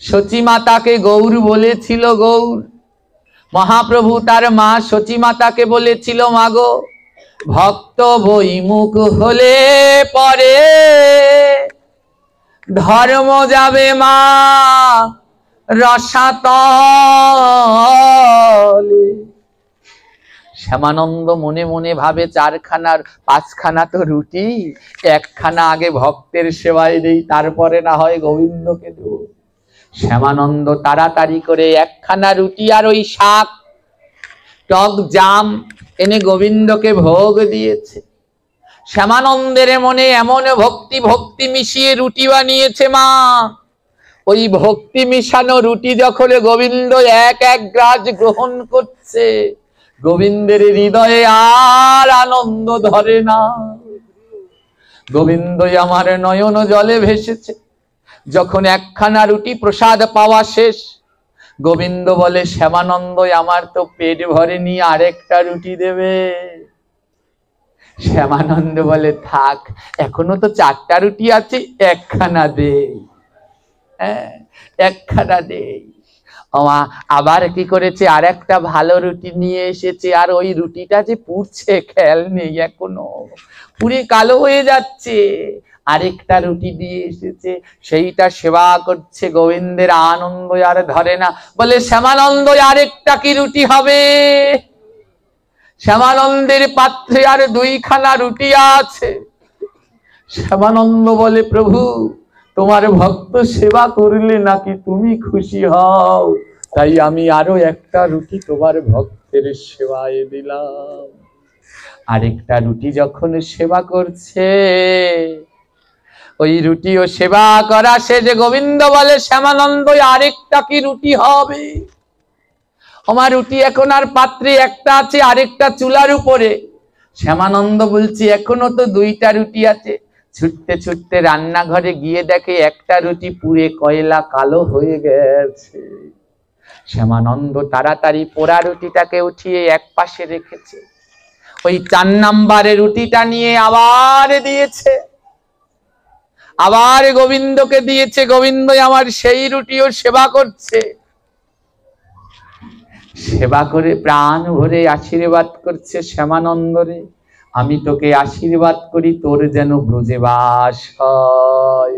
সচী মাতাকে গৌর বলেছিল গৌর। মহাপ্রভু তার মা সচী মাতাকে বলেছিল মাগো, ভক্ত বৈমুখ হলে পরে ধর্ম যাবে মা রসাতলে। শ্যামানন্দ মনে মনে ভাবে 4খানার 5খানা তো রুটি, 1খানা আগে ভক্তের সেবায় দেই, তারপরে না হয় গোবিন্দকে দেব। শ্যামানন্দ তাড়াতাড়ি করে 1খানা রুটি আর ওই শাক টক জাম এনে গোবিন্দকে ভোগ দিয়েছে। শ্যামানন্দের মনে এমন ভক্তি মিশিয়ে রুটি বানিয়েছে মা। ওই ভক্তি মিশানো রুটি যখন গোবিন্দ এক গ্রাস গ্রহণ করছে, গোবিন্দের হৃদয়ে আর আনন্দ ধরে না। গোবিন্দই আমার নয়ন জলে ভেসেছে। যখন 1খানা রুটি প্রসাদ পাওয়া শেষ, গোবিন্দ বলে শ্যামানন্দ আমার তো পেট ভরেনি, আরেকটা রুটি দেবে? শ্যামানন্দ বলে থাক, এখনো তো 4টা রুটি আছে, 1খানা দে। 1খানা দে। আবার কি করেছে, আর একটা ভালো রুটি নিয়ে এসেছে, আর ওই রুটিটা যে পুড়ছে খেয়াল নেই, এখনো পুড়ে কালো হয়ে যাচ্ছে। আরেকটা রুটি দিয়ে এসেছে, সেইটা সেবা করছে। গোবিন্দের আনন্দ আর ধরে না, বলে শ্যামানন্দ আরেকটা কি রুটি হবে? শ্যামানন্দের পাত্রে আর 2খানা রুটি আছে। শ্যামানন্দ বলে প্রভু, তোমার ভক্ত সেবা করলে নাকি তুমি খুশি হও, তাই আমি আরো একটা রুটি তোমার ভক্তের সেবায় দিলাম। আরেকটা রুটি যখন সেবা করছে, ওই রুটিও সেবা করা শেষে গোবিন্দ বলে শ্যামানন্দ আরেকটা কি রুটি হবে? আমার রুটি এখন আর পাত্রে একটা আছে, আরেকটা চুলার উপরে। শ্যামানন্দ বলছি এখনো তো দুইটা রুটি আছে। ছুটতে ছুটতে রান্নাঘরে গিয়ে দেখে একটা রুটি পুড়ে কয়লা কালো হয়ে গেছে। শ্যামানন্দ তাড়াতাড়ি পোড়া রুটিটাকে উঠিয়ে এক পাশে রেখেছে, ওই 4 নম্বরের রুটিটা নিয়ে আবার দিয়েছে, আবার গোবিন্দকে দিয়েছে। গোবিন্দ আমার সেই রুটিও সেবা করছে, সেবা করে প্রাণ ভরে আশীর্বাদ করছে, শ্যামানন্দ রে আমি তোকে আশীর্বাদ করি তোর যেন ব্রজে বাস হয়।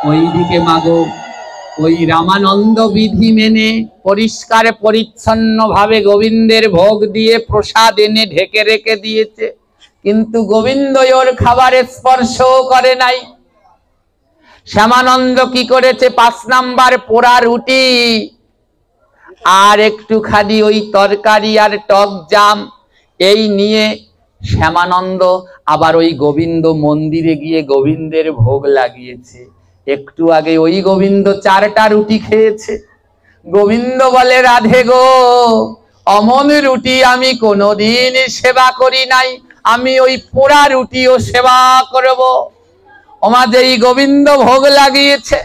ওইদিকে মাগো ওই রামানন্দ বিধি মেনে পরিষ্কার পরিচ্ছন্ন ভাবে গোবিন্দের ভোগ দিয়ে প্রসাদ এনে ঢেকে রেখে দিয়েছে, কিন্তু গোবিন্দ ওর খাবারের স্পর্শ করে নাই। শ্যামানন্দ কি করেছে, 5 নাম্বার পোড়া রুটি আর একটুখানি ওই তরকারি আর টক জাম এই নিয়ে শ্যামানন্দ আবার ওই গোবিন্দ মন্দিরে গিয়ে গোবিন্দের ভোগ লাগিয়েছে। একটু আগে ওই গোবিন্দ 4টা রুটি খেয়েছে। গোবিন্দ বলে রাধে গো, অমন রুটি আমি কোনোদিন সেবা করি নাই, আমি ওই পোড়া রুটিও সেবা করব। ওমা যেই গোবিন্দ ভোগ লাগিয়েছে,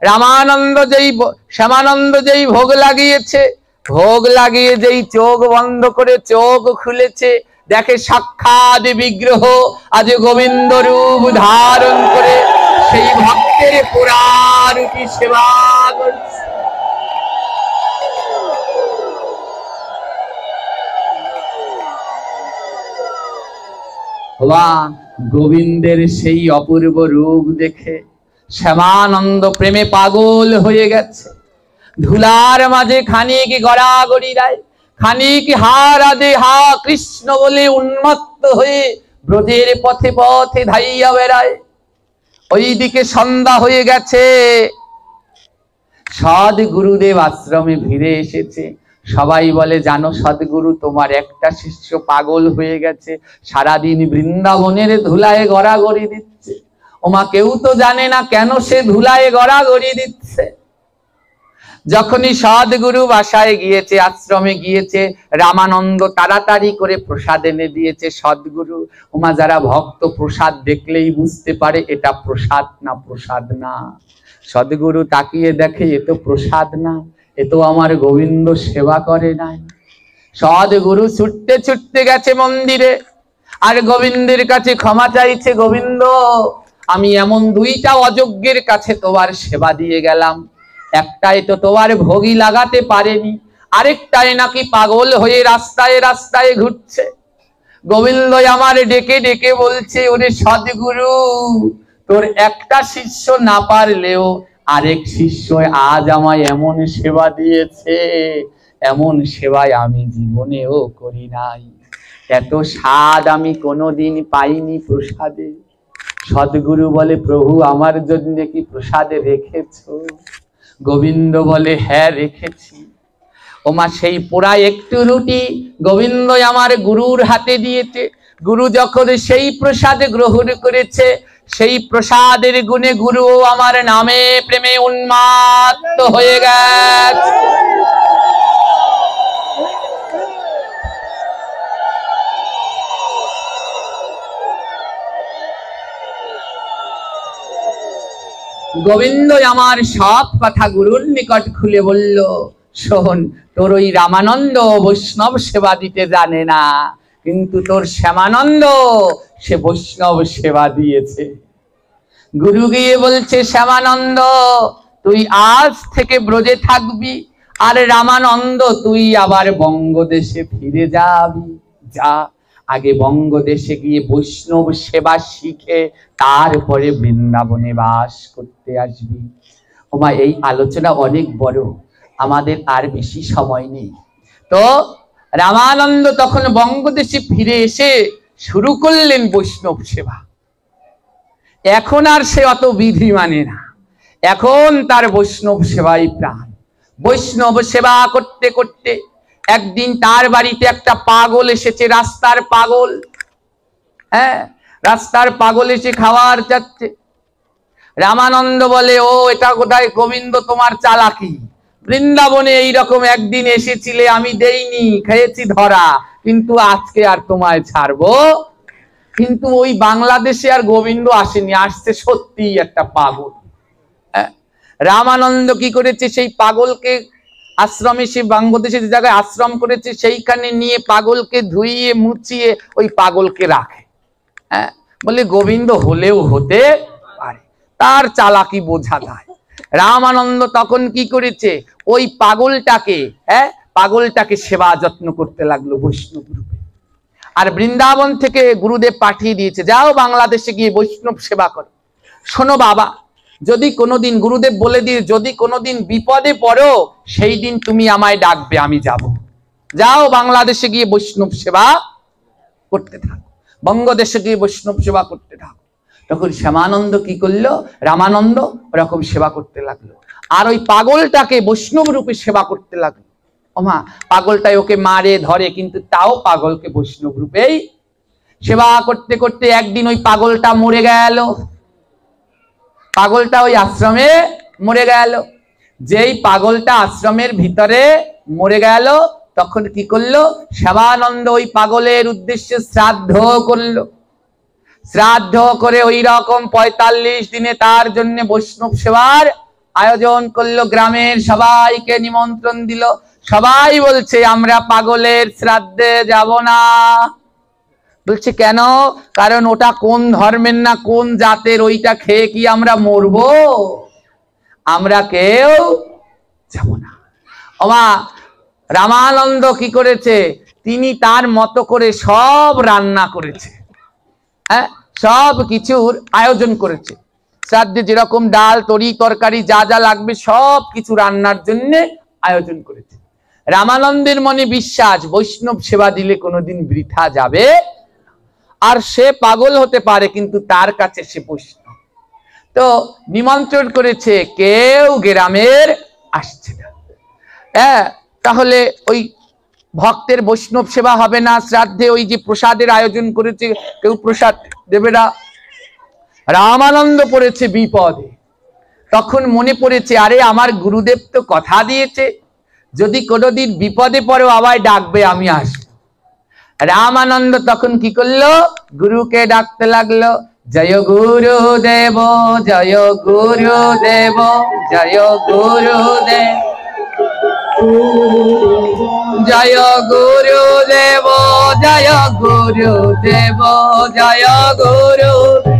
রামানন্দ যেই শ্যামানন্দ যেই ভোগ লাগিয়েছে, ভোগ লাগিয়ে যেই চোখ বন্ধ করে চোখ খুলেছে, দেখে সাক্ষাৎ বিগ্রহ আজ গোবিন্দ রূপ ধারণ করে সেই ভক্তের পোড়া রুটি সেবা করছে। গোবিন্দের সেই অপূর্ব রূপ দেখে শ্যামানন্দ প্রেমে পাগল হয়ে গেছে। ধুলার মাঝে খানিক গড়াগড়ি দেয়, খানিক হা রাধে হা কৃষ্ণ বলে উন্মত্ত হয়ে ব্রজের পথে পথে ধাইয়া বেড়ায়। ওইদিকে সন্ধ্যা হয়ে গেছে, সদ্গুরুদেব আশ্রমে ফিরে এসেছে। সবাই বলে জানো সদ্গুরু তোমার একটা শিষ্য পাগল হয়ে গেছে, সারাদিন বৃন্দাবনের ধুলায় গড়াগড়ি দিচ্ছে। ওমা কেউ তো জানে না কেন সে ধুলায় গড়াগড়ি দিচ্ছে। যখনই সদ্গুরু বাসায় গিয়েছে, আশ্রমে গিয়েছে, রামানন্দ তাড়াতাড়ি করে প্রসাদ এনে দিয়েছে। সদ্গুরু ওমা যারা ভক্ত প্রসাদ দেখলেই বুঝতে পারে এটা প্রসাদ না প্রসাদ না। সদ্গুরু তাকিয়ে দেখে এ তো প্রসাদ না, এ তো আমার গোবিন্দ সেবা করে নাই। সদ্গুরু ছুটতে ছুটতে গেছে মন্দিরে আর গোবিন্দের কাছে ক্ষমা চাইছে, গোবিন্দ আমি এমন 2টা অযোগ্যের কাছে তোমার সেবা দিয়ে গেলাম, একটাই তো তোমার ভোগী লাগাতে পারেনি, আরেকটাই নাকি পাগল হয়ে রাস্তায় রাস্তায় ঘুরছে। গোবিন্দ আমার ডেকে ডেকে বলছে ওরে সদ্গুরু, তোর একটা শিষ্য না পারলেও আরেক শিষ্য আজ আমায় এমন সেবা দিয়েছে, এমন সেবায় আমি জীবনেও করি নাই। এত স্বাদ আমি কোনোদিন পাইনি প্রসাদে। সদ্গুরু বলে প্রভু আমার জন্য কি প্রসাদে রেখেছো? গোবিন্দ বলে হ্যাঁ রেখেছি। ওমা সেই পোড়া একটু রুটি গোবিন্দ আমার গুরুর হাতে দিয়েছে। গুরু যখন সেই প্রসাদ গ্রহণ করেছে, সেই প্রসাদের গুণে গুরু আমার নামে প্রেমে উন্মাত্ত হয়ে গেছে। গোবিন্দ আমার সব কথা গুরুর নিকট খুলে বলল, শোন তোর ওই রামানন্দ বৈষ্ণব সেবা দিতে জানে না, কিন্তু তোর শ্যামানন্দ সে বৈষ্ণব সেবা দিয়েছে। গুরু গিয়ে বলছে শ্যামানন্দ তুই আজ থেকে ব্রজে থাকবি, আর রামানন্দ তুই আবার বঙ্গদেশে ফিরে যাবি। যা আগে বঙ্গদেশে গিয়ে বৈষ্ণব সেবা শিখে তারপরে বৃন্দাবনে বাস করতে আসবি। ওমা এই আলোচনা অনেক বড়, আমাদের আর বেশি সময় নেই। তো রামানন্দ তখন বঙ্গদেশে ফিরে এসে শুরু করলেন বৈষ্ণব সেবা। এখন আর সে অত বিধি মানে না, এখন তার বৈষ্ণব সেবাই প্রাণ। বৈষ্ণব সেবা করতে করতে একদিন তার বাড়িতে একটা পাগল এসেছে, রাস্তার পাগল। হ্যাঁ, রাস্তার পাগল এসে খাওয়ার চাচ্ছে। রামানন্দ বলে, ও এটা কোথায় গোবিন্দ তোমার চালাকি, বৃন্দাবনে এইরকম একদিন এসেছিলে, আমি দেইনি, খেয়েছি ধরা, কিন্তু আজকে আর তোমায় ছাড়বো। কিন্তু ওই বাংলাদেশে আর গোবিন্দ আসেনি, আসছে সত্যি একটা পাগল। রামানন্দ কি করেছে, সেই পাগলকে আশ্রমে, সে বাংলাদেশের জায়গায় আশ্রম করেছে, সেইখানে নিয়ে পাগলকে ধুইয়ে মুছিয়ে ওই পাগলকে রাখে। হ্যাঁ, বলে গোবিন্দ হলেও হতে পারে, তার চালাকি বোঝা যায়। রামানন্দ তখন কি করেছে, ওই পাগলটাকে সেবা যত্ন করতে লাগলো বৈষ্ণব রূপে। আর বৃন্দাবন থেকে গুরুদেব পাঠিয়ে দিয়েছে, যাও বাংলাদেশে গিয়ে বৈষ্ণব সেবা করো। শোনো বাবা, যদি কোনোদিন গুরুদেব বলে দিয়ে, যদি কোনোদিন বিপদে পড়ো সেই দিন তুমি আমায় ডাকবে, আমি যাব। যাও বাংলাদেশে গিয়ে বৈষ্ণব সেবা করতে থাকো, বঙ্গদেশে গিয়ে বৈষ্ণব সেবা করতে থাকো। তখন শ্যামানন্দ কি করলো, রামানন্দ ওরকম সেবা করতে লাগলো, আর ওই পাগলটাকে বৈষ্ণব রূপে সেবা করতে লাগলো। ওমা, পাগলটাই ওকে মারে ধরে, কিন্তু তাও পাগলকে বৈষ্ণব রূপেই সেবা করতে করতে একদিন ওই পাগলটা মরে গেল। পাগলটা ওই আশ্রমে মরে গেল। যেই পাগলটা আশ্রমের ভিতরে মরে গেল, তখন কি করলো, শ্যামানন্দ ওই পাগলের উদ্দেশ্যে শ্রাদ্ধ করলো। শ্রাদ্ধ করে ওই রকম 45 দিনে তার জন্য বৈষ্ণব সেবার আয়োজন করলো, গ্রামের সবাইকে নিমন্ত্রণ দিল। সবাই বলছে, আমরা পাগলের শ্রাদ্ধে যাব না। বলছে কেন? কারণ ওটা কোন ধর্মের না কোন জাতের, ওইটা খেয়ে কি আমরা মরবো? আমরা কেউ যাব না। ওমা, রামানন্দ কি করেছে, তিনি তার মতো করে সব রান্না করেছে। হ্যাঁ, সব কিছুর আয়োজন করেছে। শ্রাদ্ধে যেরকম ডাল তরি তরকারি যা যা লাগবে সব কিছু রান্নার জন্য আয়োজন করেছে। রামানন্দের মনে বিশ্বাস, বৈষ্ণব সেবা দিলে কোনোদিন বৃথা যাবে। আর সে পাগল হতে পারে, কিন্তু তার কাছে সে বৈষ্ণব। তো নিমন্ত্রণ করেছে, কেউ গ্রামের আসছে না। হ্যাঁ, তাহলে ওই ভক্তের বৈষ্ণব সেবা হবে না। শ্রাদ্ধে ওই যে প্রসাদের আয়োজন করেছে, কেউ প্রসাদ দেবে না। রামানন্দ পড়েছে বিপদে। তখন মনে পড়েছে, আরে আমার গুরুদেব তো কথা দিয়েছে, যদি কোনোদিন বিপদে পড়ো আমায় ডাকবে, আমি আসবো। রামানন্দ তখন কি করলো, গুরুকে ডাকতে লাগলো, জয় গুরুদেব, জয় গুরুদেব, জয় গুরুদেব, জয় গুরুদেব, জয় গুরুদেব, জয় গুরুদেব।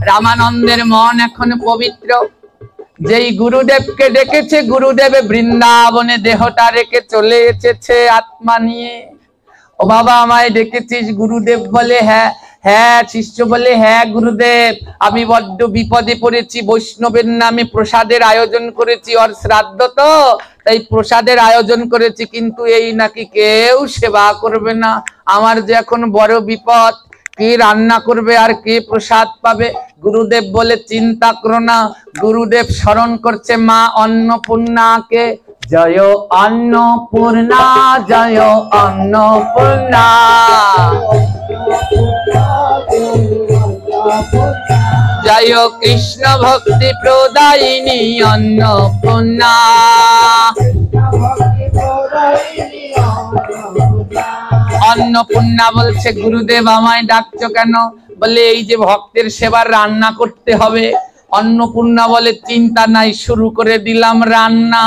রামানন্দের মন এখন পবিত্র। যেই গুরুদেবকে ডেকেছে, গুরুদেব বৃন্দাবনে দেহটা রেখে চলে এসেছে আত্মা নিয়ে। ও বাবা, আমায় ডেকেছিস? গুরুদেব বলে হ্যাঁ। হ্যাঁ, শিষ্য বলে হ্যাঁ গুরুদেব, আমি বড্ড বিপদে পড়েছি, বৈষ্ণবের নামে প্রসাদের আয়োজন করেছি, ওর শ্রাদ্ধ তো, তাই প্রসাদের আয়োজন করেছি, কিন্তু এই নাকি কেউ সেবা করবে না। আমার যে এখন বড় বিপদ, কে রান্না করবে আর কে প্রসাদ পাবে? গুরুদেব বলে চিন্তা করো না। গুরুদেব স্মরণ করছে মা অন্নপূর্ণাকে, জয় অন্নপূর্ণা, জয় অন্নপূর্ণা, জয় কৃষ্ণ ভক্তি প্রদায়িনী অন্নপূর্ণা। অন্নপূর্ণা বলছে, গুরুদেব আমায় ডাকছো কেন? বলে এই যে ভক্তের সেবার রান্না করতে হবে। অন্নপূর্ণা বলে চিন্তা নাই, শুরু করে দিলাম রান্না।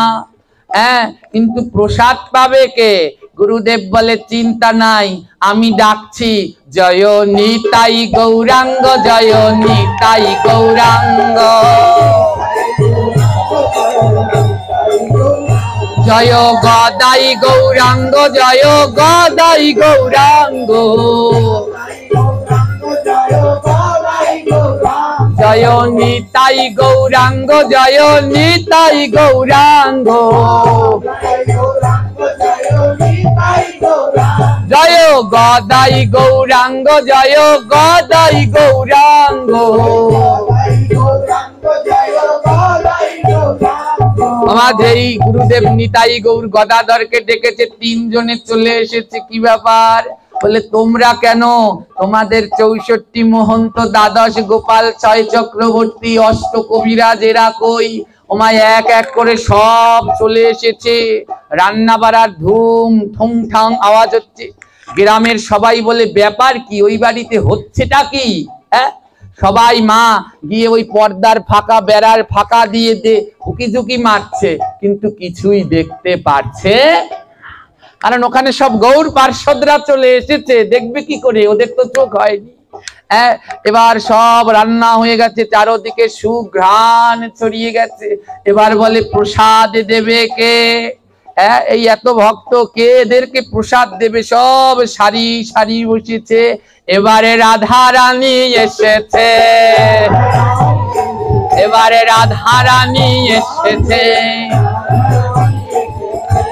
হ্যাঁ, কিন্তু প্রসাদ পাবে কে? গুরুদেব বলে চিন্তা নাই, আমি ডাকছি, জয় নিতাই গৌরাঙ্গ, জয় নিতাই গৌরাঙ্গ, জয় গদাই গৌরাঙ্গ, জয় গদাই গৌরাঙ্গ, জয় নিতাই গৌরাঙ্গ, জয় নিতাই গৌরাঙ্গ, জয় গদাই গৌরাঙ্গ, জয় গদাই গৌরাঙ্গ। আমাদের গুরুদেব নিতাই গৌর গদাধরকে ডেকেছে, তিনজনে চলে এসেছে। কি ব্যাপার? বলে তোমরা কেন? তোমাদের 64 মহন্ত, দ্বাদশ গোপাল, 6 চক্রবর্তী, অষ্ট কবিরাজ এরা কই? ওমায় এক এক করে সব চলে এসেছে। রান্না বাড়ার ধুম ঠুং ঠাং আওয়াজ হচ্ছে। গ্রামের সবাই বলে ব্যাপার কি, ওই বাড়িতে হচ্ছেটা কি? হ্যাঁ, সবাই মা গিয়ে ওই পর্দার ফাঁকা, বেড়ার ফাঁকা দিয়ে হুকি ঝুঁকি মারছে, কিন্তু কিছুই দেখতে পারছে, কারণ ওখানে সব গৌর পার্ষদরা চলে এসেছে। দেখবে কি করে? ওদের তো চোখ হয়নি। এবার সব রান্না হয়ে গেছে, চারোদিকে সুঘ্রাণ ছড়িয়ে গেছে। এবার বলে প্রসাদ দেবে কে? এই এত ভক্ত, কে এদেরকে প্রসাদ দেবে? সব সারি সারি বসেছে। এবারে রাধা রানী এসেছে, এবারে রাধা রানী এসেছে।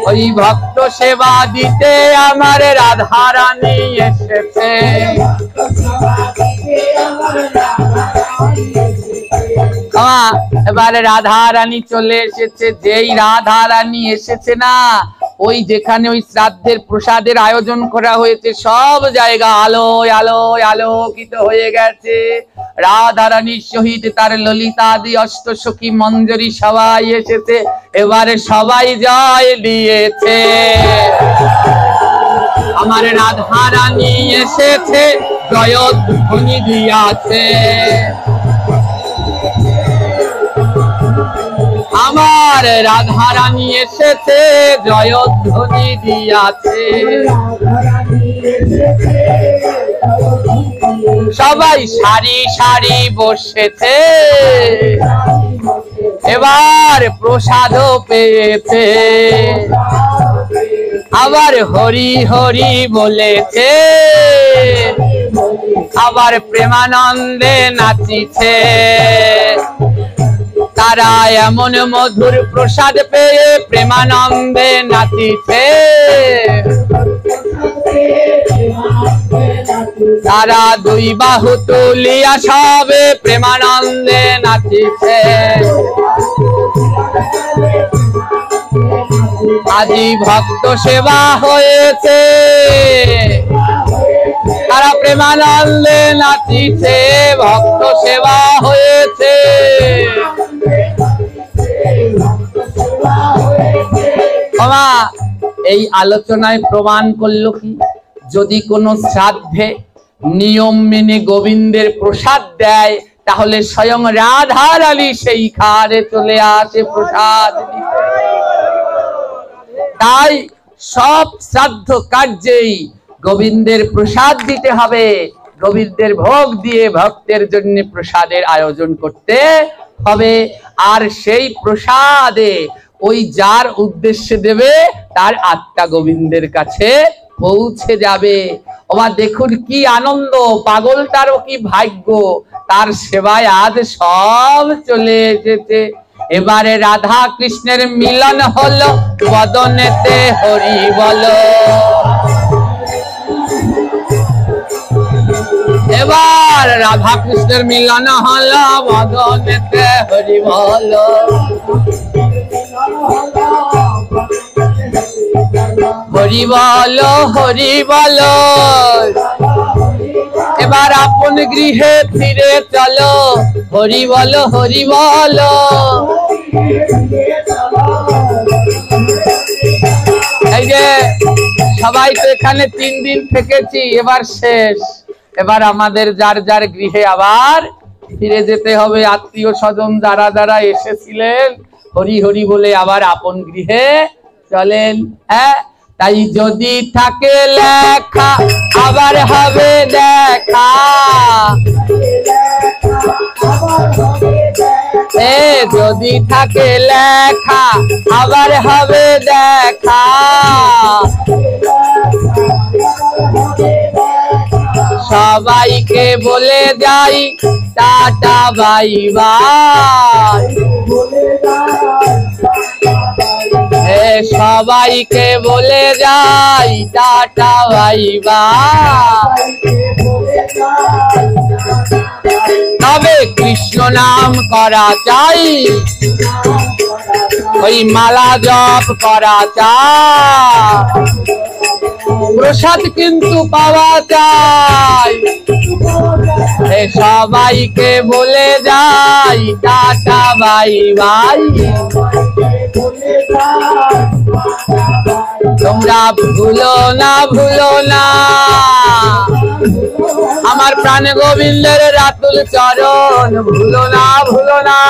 ওই ভক্ত সেবা দিতে আমার রাধা রানী এসেছে। এবারে রাধা রানী চলে এসেছে। যেই রাধা রানী এসেছে না, ওই যেখানে ওই শ্রাদ্ধের প্রসাদের আয়োজন করা হয়েছে সব জায়গা আলোয় আলোয় আলোকিত হয়ে গেছে। রাধা রানীর সহিত তার ললিতাদি অষ্টসখী মঞ্জরি সবাই এসেছে। এবারে সবাই জয় দিয়েছে, আমার রাধা রানী এসেছে, জয়ধ্বনি দিয়াছে। আমার রাধা রানী এসেছে, জয়ধ্বনি দিয়াছে। সবাই সারি সারি বসেছে, এবার প্রসাদও পেয়েছে। আবার হরি হরি বলেছে, আবার প্রেমানন্দে নাচিছে। তারা এমন মধুর প্রসাদ পেয়ে প্রেমানন্দে নাচিছে। তারা দুই বাহু তুলিয়া সবে প্রেমানন্দে নাচিছে। আজি ভক্ত সেবা হয়েছে, তারা প্রেমানন্দে নাচিছে। ভক্ত সেবা হয়েছে। এই আলোচনায় প্রমাণ করলো কি, যদি কোনো শ্রাদ্ধে নিয়ম মেনে গোবিন্দের প্রসাদ দেয়, তাহলে স্বয়ং রাধা রানী সেই খারে চলে আসে প্রসাদ দিতে। তাই সব শ্রাদ্ধ কার্যেই গোবিন্দের প্রসাদ দিতে হবে। গোবিন্দের ভোগ দিয়ে ভক্তের জন্য প্রসাদের আয়োজন করতে হবে। আর সেই প্রসাদে ওই যার উদ্দেশ্যে দেবে তার আত্মা গোবিন্দের কাছে পৌঁছে যাবে। ওবা দেখুন কি আনন্দ, পাগলটারও কি ভাগ্য, তার সেবায় আজ সব চলে এসেছে। এবারে রাধা কৃষ্ণের মিলন হলো, বদনেতে হরি বলো। এবার রাধা কৃষ্ণের মিলন হলো, বদনেতে হরি বলো। হরি বলো হরি বলো। এবার আপন গৃহে ফিরে চলো, হরি বলো হরি বলো। এই যে সবাই তো এখানে 3 দিন থেকেছি, এবার শেষ। এবার আমাদের যার যার গৃহে আবার ফিরে যেতে হবে। আত্মীয় স্বজন যারা যারা এসেছিলেন, হরি হরি বলে আবার আপন গৃহে চলেন। হ্যাঁ, তাই যদি থাকে লেখা আবার হবে দেখা। যদি থাকে লেখা আবার হবে দেখা। সবাইকে বলে যাই টাটা বাই বাই। সবাইকে বলে যাই টাটা বাই বাই। তবে কৃষ্ণ নাম করা চাই, ওই মালা জপ করা চাই, প্রসাদ কিন্তু পাওয়া যায়। সবাইকে বলে যাই টাটা বাই বাই, তোমরা ভুলো না ভুলো না আমার প্রাণ গোবিন্দের রাতুল চরণ, ভুলো না ভুলো না।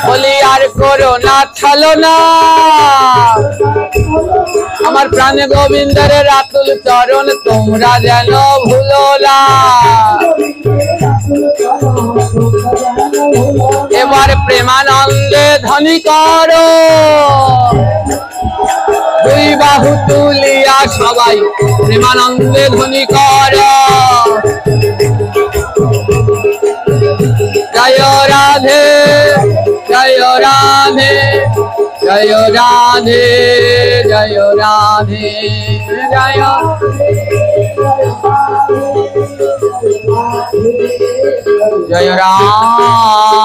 বলি আর করো না ছলো না আমার প্রাণ গোবিন্দের রাতুল চরণ, তোমরা যেন ভুলো না। এবার প্রেমানন্দে ধ্বনি করো, দুই বাহু তুলিয়া সবাই প্রেমানন্দে ধ্বনি করো। জয় রাধে জয় রাধে জয় রাধে জয় রাধে জয় জয় রাম।